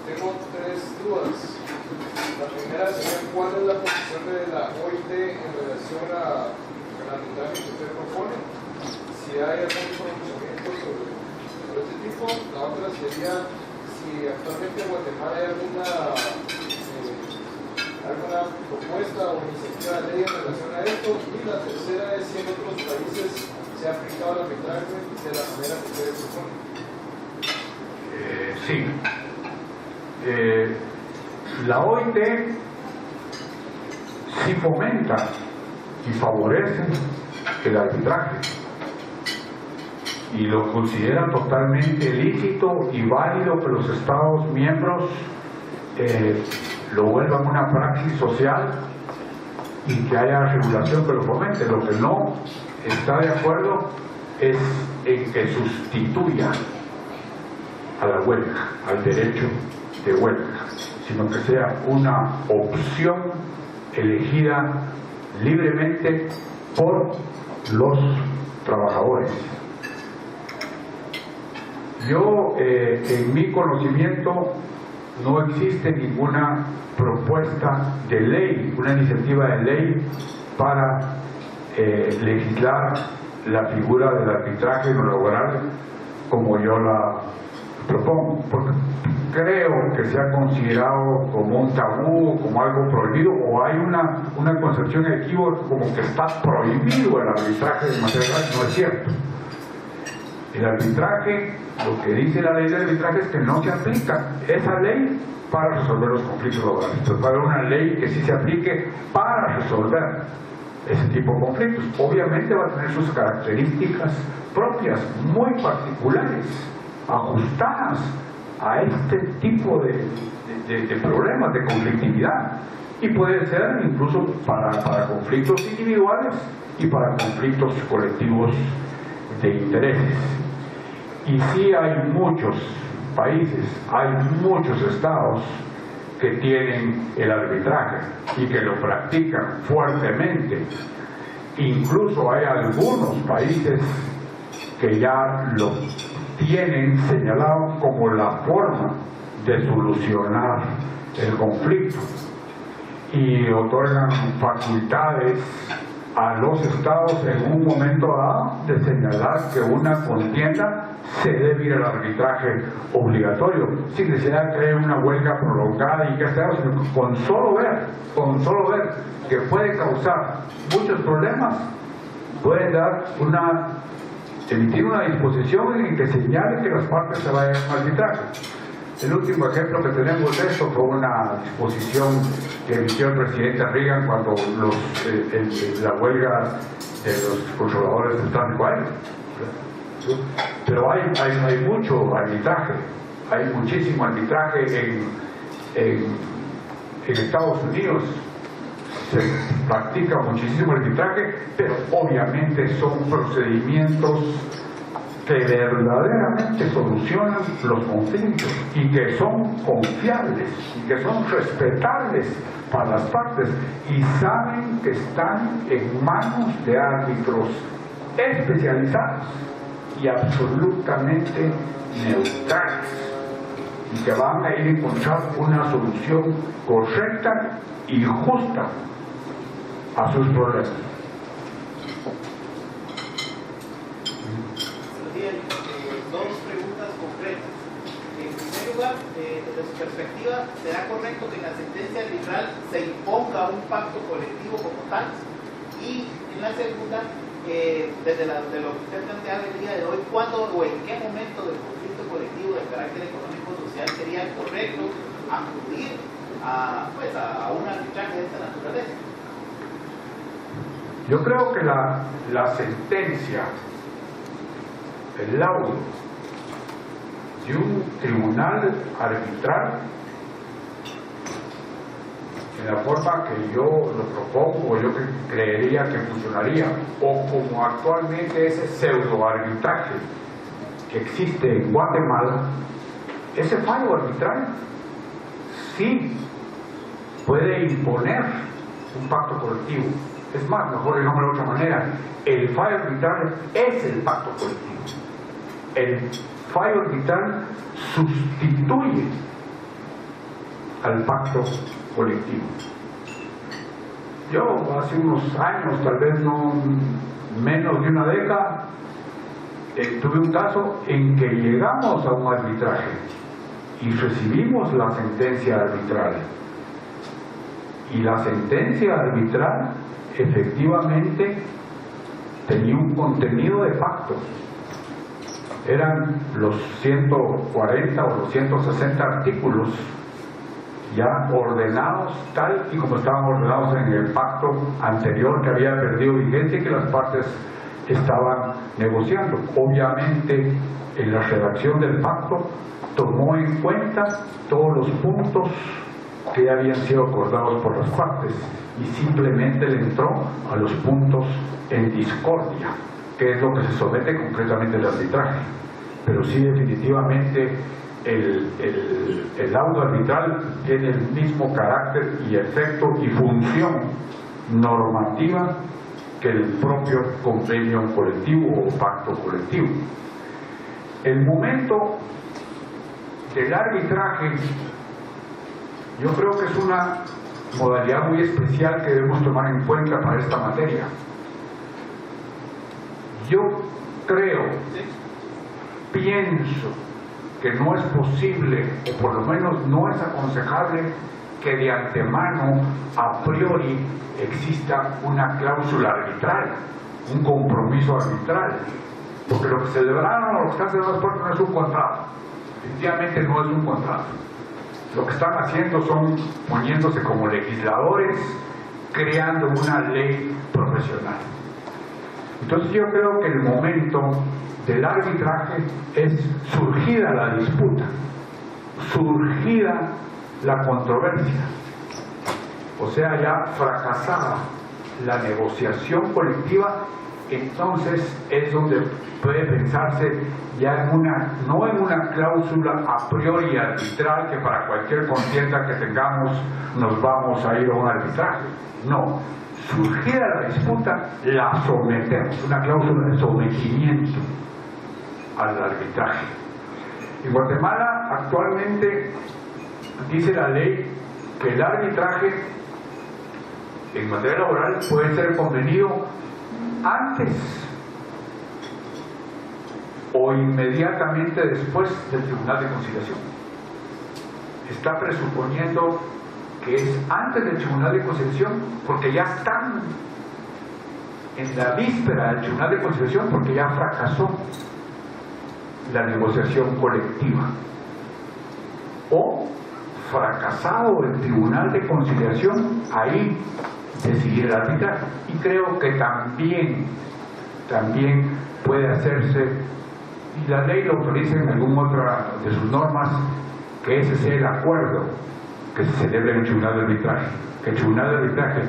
Tengo tres dudas. La primera sería, ¿cuál es la posición de la OIT en relación al arbitraje que usted propone? Si hay algún pronunciamiento sobre este tipo. La otra sería si actualmente en Guatemala hay alguna propuesta o iniciativa de ley en relación a esto. Y la tercera es si en otros países se ha aplicado el arbitraje de la manera que ustedes proponen. Sí. La OIT sí fomenta y favorece el arbitraje y lo consideran totalmente lícito y válido que los Estados miembros lo vuelvan una praxis social y que haya regulación que lo fomente. Lo que no está de acuerdo es en que sustituya a la huelga, al derecho de huelga, sino que sea una opción elegida libremente por los trabajadores. Yo, en mi conocimiento, no existe ninguna propuesta de ley, una iniciativa de ley para legislar la figura del arbitraje en lo laboral como yo la propongo, porque creo que se ha considerado como un tabú, como algo prohibido, o hay una concepción equívoca como que está prohibido el arbitraje de materia laboral. No es cierto. El arbitraje, lo que dice la ley de arbitraje es que no se aplica esa ley para resolver los conflictos laborales. Entonces va a haber una ley que sí se aplique para resolver ese tipo de conflictos. Obviamente va a tener sus características propias, muy particulares, ajustadas a este tipo de problemas, de conflictividad. Y puede ser incluso para conflictos individuales y para conflictos colectivos de intereses. Y sí hay muchos países, hay muchos estados que tienen el arbitraje y que lo practican fuertemente. Incluso hay algunos países que ya lo tienen señalado como la forma de solucionar el conflicto y otorgan facultades a los estados en un momento dado de señalar que una contienda se debe ir al arbitraje obligatorio, sin necesidad de crear una huelga prolongada y que sea, sino con solo ver que puede causar muchos problemas, pueden emitir una disposición en que señale que las partes se vayan al arbitraje. El último ejemplo que tenemos de esto fue una disposición que emitió el presidente Reagan cuando la huelga de los controladores del tráfico aéreo. Pero hay mucho arbitraje, hay muchísimo arbitraje en Estados Unidos. Se practica muchísimo arbitraje, pero obviamente son procedimientos que verdaderamente solucionan los conflictos y que son confiables y que son respetables para las partes y saben que están en manos de árbitros especializados y absolutamente neutrales y que van a ir a encontrar una solución correcta y justa a sus problemas. Dos preguntas concretas. En primer lugar, desde su perspectiva, ¿será correcto que en la sentencia arbitral se imponga un pacto colectivo como tal? Y en la segunda, desde de lo que usted plantea el día de hoy, ¿cuándo o en qué momento del conflicto colectivo de carácter económico-social sería correcto acudir a un arbitraje de esta naturaleza? Yo creo que la sentencia, el laudo de un tribunal arbitral, en la forma que yo lo propongo, yo creería que funcionaría, o como actualmente ese pseudo arbitraje que existe en Guatemala, ese fallo arbitral sí puede imponer un pacto colectivo. Es más, mejor el nombre de otra manera, el fallo arbitral es el pacto colectivo. El fallo arbitral sustituye al pacto colectivo. Yo hace unos años, tal vez no menos de una década, tuve un caso en que llegamos a un arbitraje y recibimos la sentencia arbitral. Y la sentencia arbitral efectivamente tenía un contenido de pactos. Eran los 140 o los 160 artículos ya ordenados tal y como estaban ordenados en el pacto anterior que había perdido vigencia y que las partes estaban negociando. Obviamente, en la redacción del pacto tomó en cuenta todos los puntos que ya habían sido acordados por las partes y simplemente le entró a los puntos en discordia, que es lo que se somete concretamente al arbitraje. Pero sí, definitivamente el laudo arbitral tiene el mismo carácter y efecto y función normativa que el propio convenio colectivo o pacto colectivo. El momento del arbitraje, yo creo que es una modalidad muy especial que debemos tomar en cuenta para esta materia. Yo pienso que no es posible, o por lo menos no es aconsejable, que de antemano, a priori, exista una cláusula arbitral, un compromiso arbitral, porque lo que celebraron o lo que están celebrando las partes no es un contrato, definitivamente no es un contrato. Lo que están haciendo son poniéndose como legisladores, creando una ley profesional. Entonces yo creo que el momento del arbitraje es surgida la disputa, surgida la controversia, o sea, ya fracasada la negociación colectiva, entonces es donde puede pensarse ya no en una cláusula a priori arbitral que para cualquier contienda que tengamos nos vamos a ir a un arbitraje. No, surgida la disputa, la sometemos, una cláusula de sometimiento al arbitraje. En Guatemala actualmente dice la ley que el arbitraje en materia laboral puede ser convenido antes o inmediatamente después del Tribunal de Conciliación. Está presuponiendo que es antes del Tribunal de Conciliación porque ya están en la víspera del Tribunal de Conciliación porque ya fracasó la negociación colectiva, o fracasado el Tribunal de Conciliación, ahí decidir el arbitraje. Y creo que también puede hacerse, y la ley lo autoriza en alguna otra de sus normas, que ese sea el acuerdo que se celebre en el Tribunal de Arbitraje, que el Tribunal de Arbitraje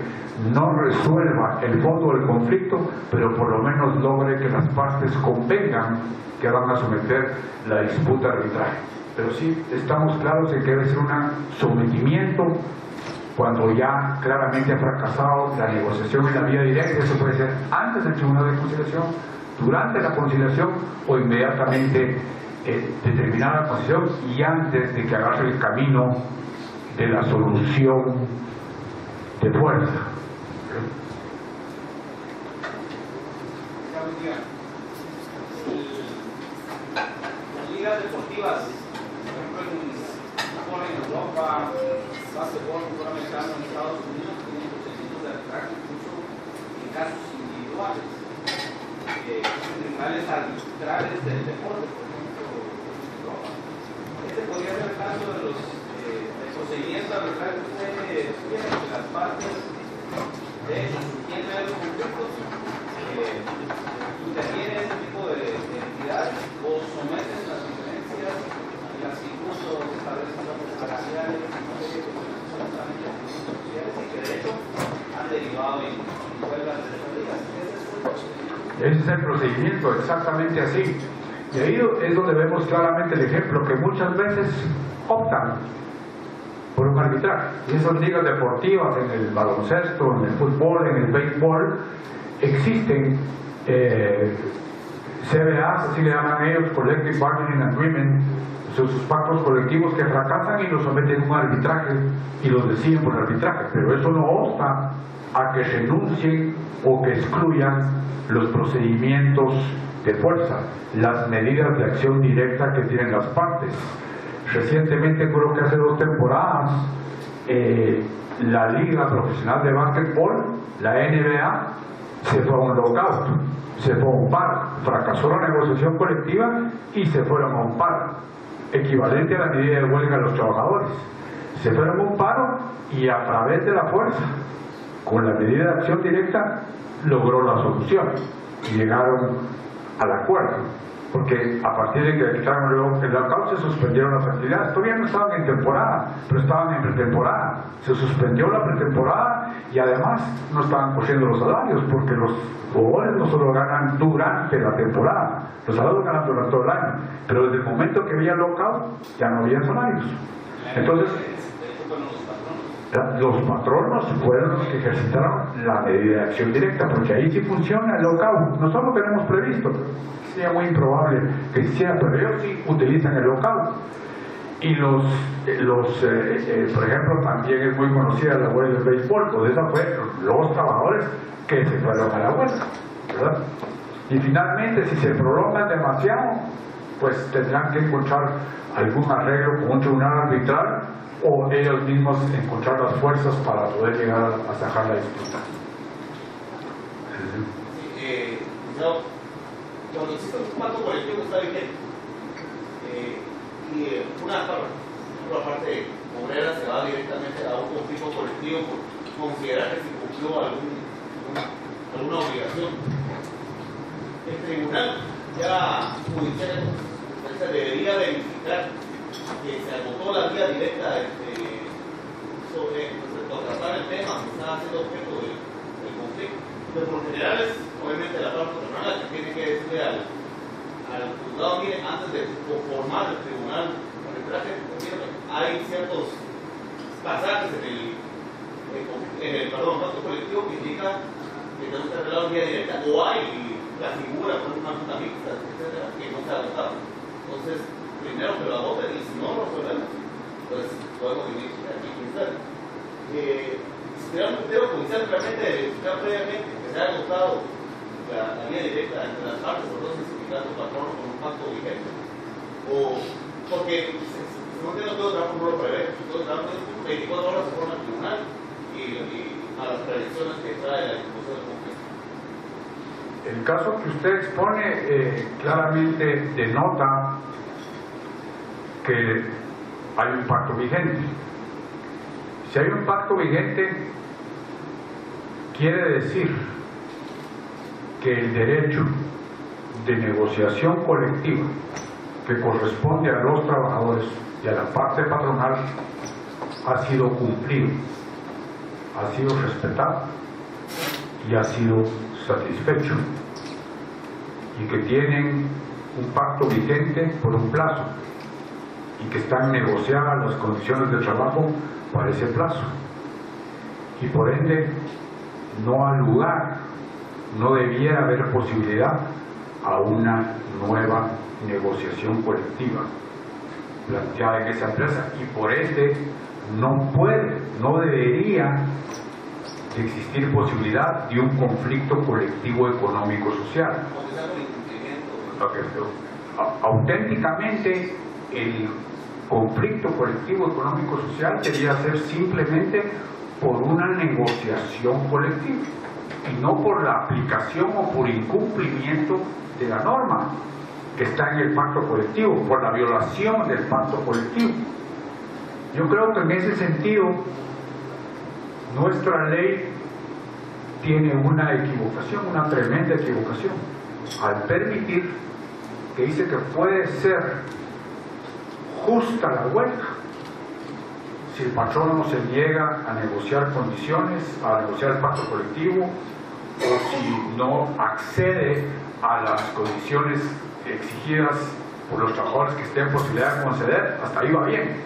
no resuelva el fondo del conflicto, pero por lo menos logre que las partes convengan que van a someter la disputa a arbitraje. Pero sí estamos claros en que debe ser un sometimiento cuando ya claramente ha fracasado la negociación en la vía directa. Eso puede ser antes del Tribunal de Conciliación, durante la conciliación o inmediatamente determinada la conciliación y antes de que agarre el camino de la solución de fuerza. Las ligas deportivas, por ejemplo en fútbol en Europa, básquetbol, fútbol americano en Estados Unidos, tienen procedimientos de arbitraje incluso en casos individuales, tribunales arbitrales del deporte, por ejemplo en Europa. Este podría ser el caso de los procedimientos arbitrales que ustedes tienen, que las partes de quien hay los conflictos intervienen ese tipo de entidades o someten las diferencias y las incluso establecen las parciales sociales y que de hecho han derivado en huelgas de ligas. Ese es el procedimiento, exactamente así. Y ahí es donde vemos claramente el ejemplo que muchas veces optan por un arbitraje. Y esas ligas deportivas en el baloncesto, en el fútbol, en el béisbol, existen CBAs, así le llaman ellos, Collective Bargaining Agreement, sus pactos colectivos que fracasan y los someten a un arbitraje y los deciden por arbitraje. Pero eso no obsta a que renuncien o que excluyan los procedimientos de fuerza, las medidas de acción directa que tienen las partes. Recientemente, creo que hace 2 temporadas, la Liga Profesional de Básquetbol, la NBA, se fue a un lockout, se fue a un paro, fracasó la negociación colectiva y se fueron a un paro, equivalente a la medida de huelga de los trabajadores. Se fueron a un paro y a través de la fuerza, con la medida de acción directa, logró la solución y llegaron al acuerdo. Porque a partir de que quitaron el lockout se suspendieron las actividades. Todavía no estaban en temporada, pero estaban en pretemporada. Se suspendió la pretemporada y además no estaban cogiendo los salarios, porque los jugadores no solo ganan durante la temporada, los salarios ganan durante todo el año, pero desde el momento que había lockout ya no había salarios. Entonces, los patronos fueron los que ejercitaron la medida de acción directa, porque ahí sí funciona el lockout. Nosotros lo tenemos previsto, sería muy improbable que hiciera, pero ellos sí utilizan el lockout. Y por ejemplo, también es muy conocida la huelga del béisbol, pues esa fue los trabajadores que se fueron a la huelga, ¿verdad? Y finalmente, si se prolongan demasiado, pues tendrán que encontrar algún arreglo con un tribunal arbitral o ellos mismos encontrar las fuerzas para poder llegar a sacar la disputa. Cuando existe un pacto colectivo que está vigente y una parte obrera se va directamente a un conflicto colectivo por considerar que se cumplió alguna obligación, el tribunal ya judicial debería verificar que se agotó la vía directa sobre tratar el tema que está haciendo objeto del conflicto. Pero por lo general es obviamente la parte patronal la que tiene que decirle al juzgado, mire, antes de conformar el tribunal arbitraje, hay ciertos pasajes en el pacto colectivo que indica que tenemos que arreglar vía directa, o hay la figura con una junta mixta, etcétera, que no se ha agotado. Entonces, primero que lo agoten y si no lo resolvemos, pues podemos iniciar. Si tuviera un criterio judicial realmente verificar previamente que se ha agotado la vía directa entre las partes, por los sindicatos patronos con un pacto vigente, o porque no tiene todo el trabajo, no lo prevé, todo el trabajo es 24 horas se forma el tribunal y a las predicciones que trae la discusión del conflicto. El caso que usted expone claramente denota que hay un pacto vigente. Si hay un pacto vigente, quiere decir que el derecho de negociación colectiva que corresponde a los trabajadores y a la parte patronal ha sido cumplido, ha sido respetado y ha sido satisfecho, y que tienen un pacto vigente por un plazo y que están negociadas las condiciones de trabajo para ese plazo, y por ende no ha lugar, no debiera haber posibilidad a una nueva negociación colectiva planteada en esa empresa, y por ende no debería de existir posibilidad de un conflicto colectivo económico-social. Auténticamente el conflicto colectivo económico-social debería ser simplemente por una negociación colectiva y no por la aplicación o por incumplimiento de la norma que está en el pacto colectivo, por la violación del pacto colectivo. Yo creo que en ese sentido nuestra ley tiene una equivocación, una tremenda equivocación, al permitir que dice que puede ser justa la huelga si el patrón no se niega a negociar condiciones, a negociar el pacto colectivo, o si no accede a las condiciones exigidas por los trabajadores que estén en posibilidad de conceder. Hasta ahí va bien,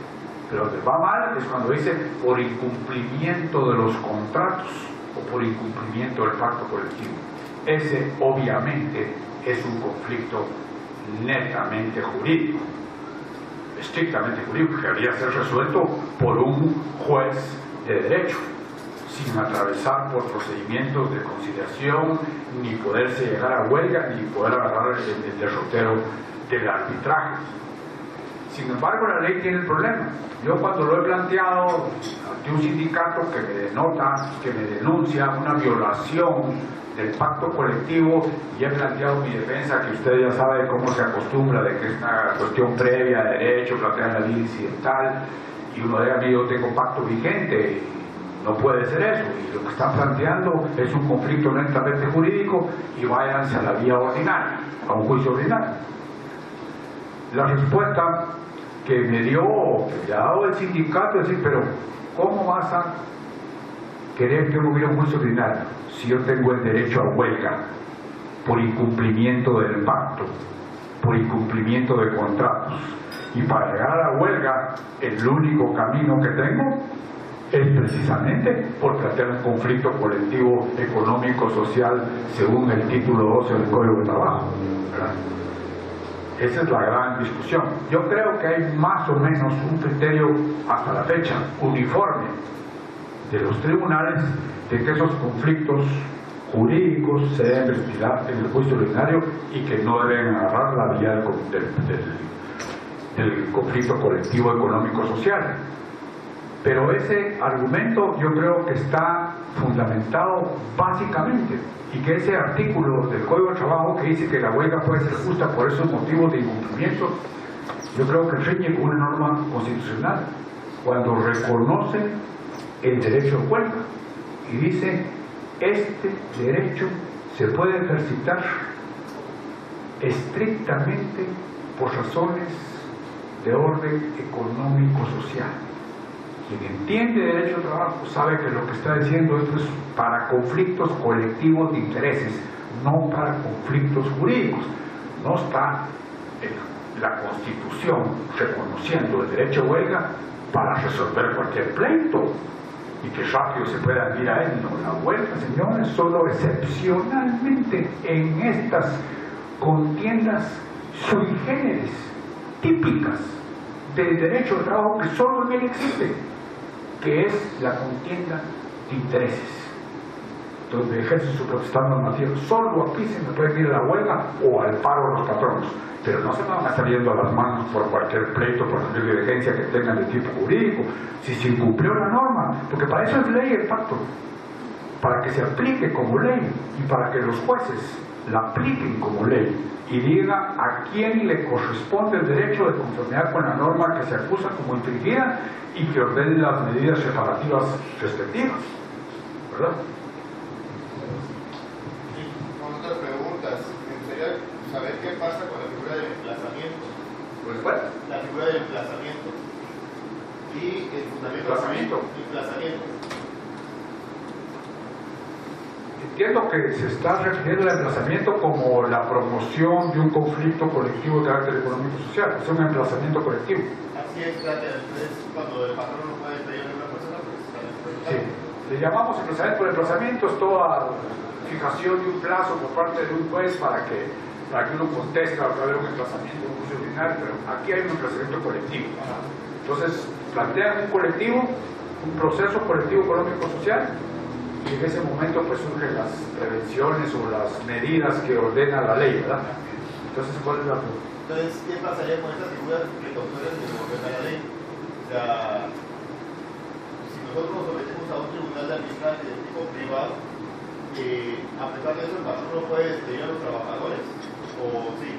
pero donde va mal es cuando dice por incumplimiento de los contratos o por incumplimiento del pacto colectivo. Ese obviamente es un conflicto netamente jurídico, estrictamente jurídico, que debería ser resuelto por un juez de derecho, sin atravesar por procedimientos de conciliación, ni poderse llegar a huelga, ni poder agarrar el derrotero del arbitraje. Sin embargo, la ley tiene el problema. Yo cuando lo he planteado ante un sindicato que me denota, que me denuncia una violación del pacto colectivo, y he planteado mi defensa, que usted ya sabe cómo se acostumbra, de que es una cuestión previa de derecho, plantear la ley incidental, y uno de amigos tengo pacto vigente, no puede ser eso, y lo que están planteando es un conflicto netamente jurídico y váyanse a la vía ordinaria, a un juicio ordinario. La respuesta que me dio, que me ha dado el sindicato, es decir, pero ¿cómo vas a querer que hubiera un juicio ordinario si yo tengo el derecho a huelga por incumplimiento del pacto, por incumplimiento de contratos? Y para llegar a la huelga, el único camino que tengo es precisamente por plantear un conflicto colectivo económico social según el título 12 del Código de Trabajo, ¿verdad? Esa es la gran discusión. Yo creo que hay más o menos un criterio hasta la fecha uniforme de los tribunales de que esos conflictos jurídicos se deben ventilar en el juicio ordinario y que no deben agarrar la vía del conflicto colectivo económico social. Pero ese argumento yo creo que está fundamentado básicamente, y que ese artículo del Código de Trabajo que dice que la huelga puede ser justa por esos motivos de incumplimiento, yo creo que riñe con una norma constitucional cuando reconoce el derecho a huelga y dice: este derecho se puede ejercitar estrictamente por razones de orden económico-social. Quien entiende derecho al trabajo sabe que lo que está diciendo esto es para conflictos colectivos de intereses, no para conflictos jurídicos. No está en la Constitución reconociendo el derecho a huelga para resolver cualquier pleito y que rápido se pueda ir a él. No, la huelga, señores, solo excepcionalmente en estas contiendas sui generis típicas del derecho al trabajo que solo en él existe, que es la contienda de intereses, donde ejercen su potestad normativa. Solo aquí se me puede ir a la huelga o al paro de los patronos, pero no se me van a estar yendo a las manos por cualquier pleito, por cualquier diligencia que tengan de tipo jurídico, si se incumplió la norma, porque para eso es ley el pacto, para que se aplique como ley y para que los jueces la apliquen como ley y diga a quién le corresponde el derecho de conformidad con la norma que se acusa como infringida y que ordene las medidas reparativas respectivas, ¿verdad? Sí, con otras preguntas, me gustaría saber qué pasa con la figura del emplazamiento. Pues bueno, La figura del emplazamiento y el fundamento ¿Emplazamiento? emplazamiento. entiendo que se está refiriendo al emplazamiento como la promoción de un conflicto colectivo de carácter económico-social, es un emplazamiento colectivo. Así es, gracias. Entonces, cuando el patrón no puede pedirle a una persona, pues Sí, le llamamos emplazamiento. El emplazamiento es toda fijación de un plazo por parte de un juez para que uno conteste a través de un emplazamiento, un juicio ordinario, pero aquí hay un emplazamiento colectivo. Entonces, plantean un colectivo, un proceso colectivo económico-social, y en ese momento pues surgen las prevenciones o las medidas que ordena la ley, ¿verdad? Entonces, ¿cuál es la pregunta? Entonces, ¿qué pasaría con estas figuras precautorias que nos ordena la ley? O sea, si nosotros nos sometemos a un tribunal de arbitraje de tipo privado, a pesar de eso el patrón no puede despedir a los trabajadores, ¿o sí?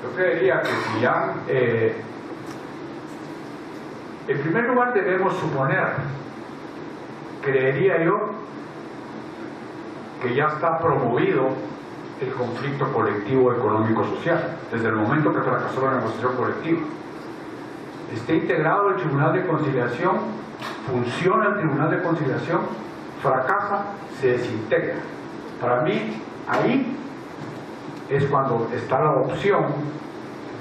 Yo creería que si ya, en primer lugar debemos suponer, creería yo, que ya está promovido el conflicto colectivo económico-social, desde el momento que fracasó la negociación colectiva. Esté integrado el Tribunal de Conciliación, funciona el Tribunal de Conciliación, fracasa, se desintegra. Para mí, ahí es cuando está la opción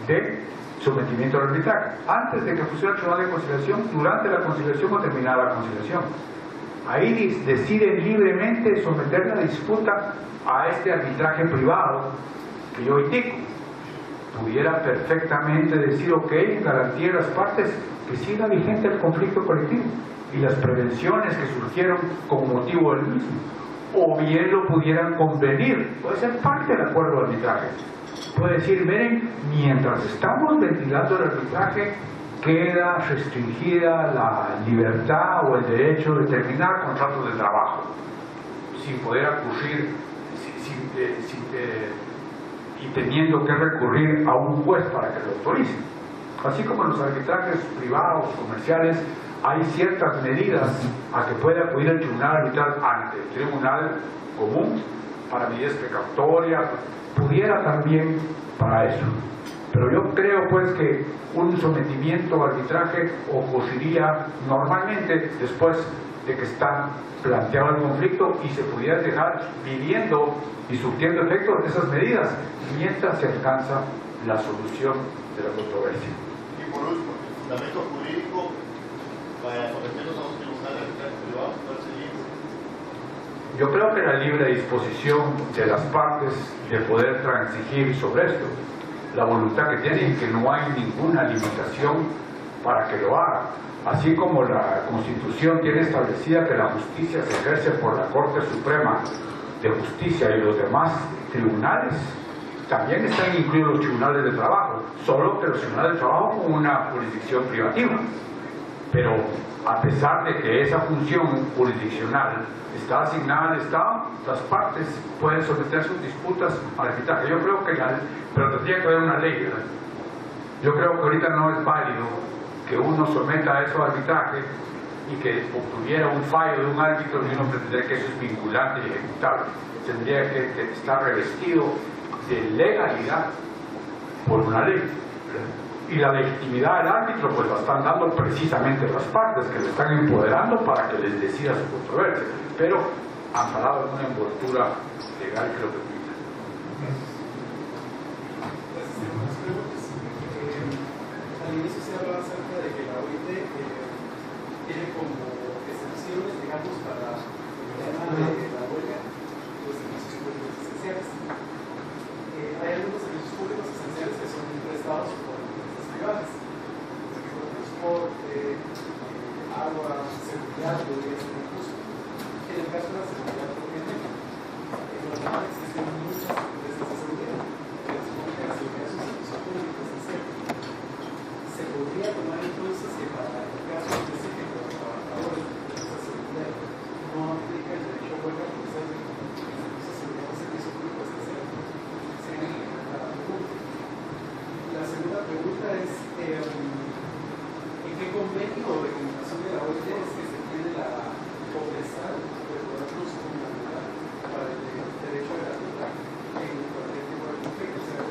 de sometimiento al arbitraje. Antes de que funcione el Tribunal de Conciliación, durante la conciliación o terminada la conciliación. Ahí deciden libremente someter la disputa a este arbitraje privado que yo indico. Pudiera perfectamente decir, ok, en garantía de las partes, que siga vigente el conflicto colectivo y las prevenciones que surgieron como motivo del mismo. O bien lo pudieran convenir, puede ser parte del acuerdo de arbitraje. Puede decir, miren, mientras estamos ventilando el arbitraje, queda restringida la libertad o el derecho de terminar contratos de trabajo, sin poder ocurrir, y teniendo que recurrir a un juez para que lo autorice. Así como en los arbitrajes privados, comerciales, hay ciertas medidas a que puede acudir el tribunal arbitral ante el tribunal común para medidas precautorias, pudiera también para eso. Pero yo creo pues que un sometimiento a arbitraje ocurriría normalmente después de que está planteado el conflicto y se pudiera dejar viviendo y surtiendo efectos de esas medidas mientras se alcanza la solución de la controversia. Y por último, el fundamento jurídico para someternos a un tribunal de arbitraje privado, ¿cuál sería? Yo creo que la libre disposición de las partes de poder transigir sobre esto, la voluntad que tienen, que no hay ninguna limitación para que lo haga. Así como la Constitución tiene establecida que la justicia se ejerce por la Corte Suprema de Justicia y los demás tribunales, también están incluidos los tribunales de trabajo, solo que los tribunales de trabajo con una jurisdicción privativa. Pero a pesar de que esa función jurisdiccional está asignada al Estado, las partes pueden someter sus disputas al arbitraje. Yo creo que pero tendría que haber una ley, ¿verdad? Yo creo que ahorita no es válido que uno someta eso al arbitraje y que obtuviera un fallo de un árbitro y uno pretender que eso es vinculante y ejecutable. Tendría que estar revestido de legalidad por una ley, ¿verdad? Y la legitimidad del árbitro pues la están dando precisamente las partes que le están empoderando para que les decida su controversia, pero amparado en una envoltura legal que lo permita. Al inicio se hablaba acerca de que la OIT tiene como excepciones, digamos, para el tema de la huelga, los servicios públicos esenciales. Hay algunos servicios públicos esenciales que son prestados por empresas privadas, por transporte, agua, seguridad, podría ser incluso. En el caso de la seguridad, por ejemplo, en Guatemala existen muchas empresas de seguridad que responden a la seguridad de sus servicios públicos esenciales. Se podría tomar entonces que para el caso específico de los trabajadores de esa seguridad no aplica el derecho a huelga por ser de seguridad de servicio público esencial. La segunda pregunta es ¿en qué convenio o recomendación de la OIT es que se tiene la potestad de poder fundamental para el derecho a gratuidad en cualquier tipo de conflicto, sea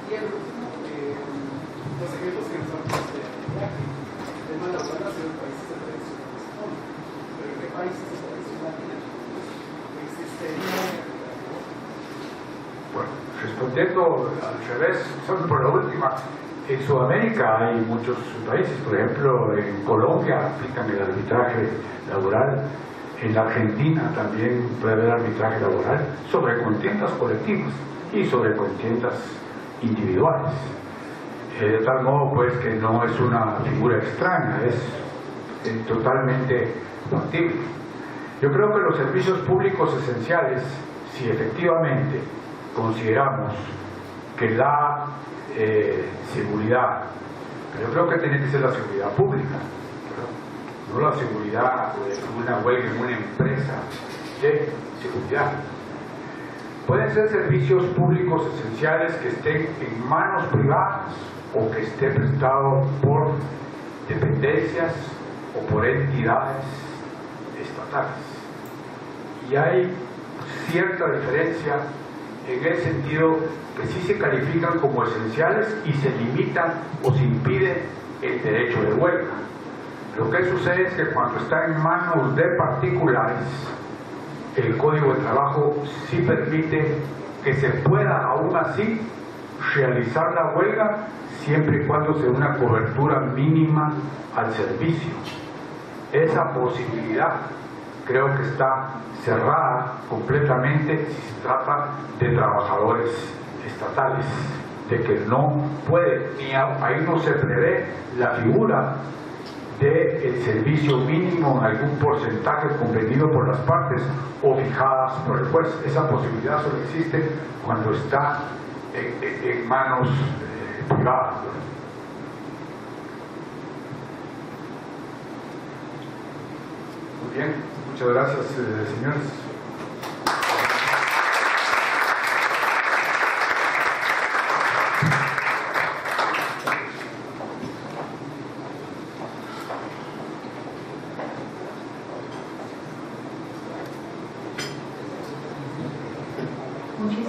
y el último, los ejemplos que nos han puesto de arbitraje. El tema laboral ha sido en países de tradición anglosajónica, pero ¿en qué países de tradición latina existe Bueno, respondiendo al revés, solo por la última, en Sudamérica hay muchos países, por ejemplo, en Colombia aplican el arbitraje laboral, en Argentina también puede haber arbitraje laboral sobre contiendas colectivas y sobre contiendas individuales. De tal modo pues que no es una figura extraña, es totalmente factible. Yo creo que los servicios públicos esenciales, si efectivamente consideramos que la seguridad, pero yo creo que tiene que ser la seguridad pública, ¿no? No la seguridad de una huelga en una empresa de seguridad. Pueden ser servicios públicos esenciales que estén en manos privadas o que esté prestado por dependencias o por entidades estatales. Y hay cierta diferencia en el sentido que sí se califican como esenciales y se limitan o se impide el derecho de huelga. Lo que sucede es que cuando está en manos de particulares, el Código de Trabajo sí permite que se pueda aún así realizar la huelga siempre y cuando se dé una cobertura mínima al servicio. Esa posibilidad creo que está cerrada completamente si se trata de trabajadores estatales, de que no puede, ni ahí no se prevé la figura del servicio mínimo en algún porcentaje convenido por las partes o fijadas por el juez. Esa posibilidad solo existe cuando está en manos privadas. Muy bien, muchas gracias, señores.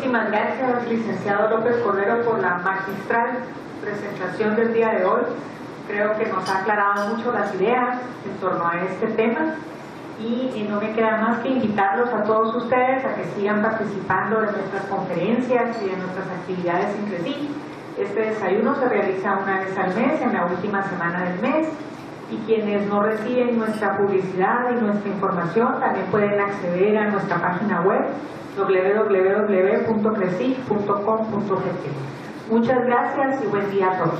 Muchísimas gracias, licenciado López Cordero, por la magistral presentación del día de hoy. Creo que nos ha aclarado mucho las ideas en torno a este tema y no me queda más que invitarlos a todos ustedes a que sigan participando de nuestras conferencias y de nuestras actividades en CRECIF. Este desayuno se realiza una vez al mes, en la última semana del mes, y quienes no reciben nuestra publicidad y nuestra información también pueden acceder a nuestra página web www.crecif.com.gt. Muchas gracias y buen día a todos.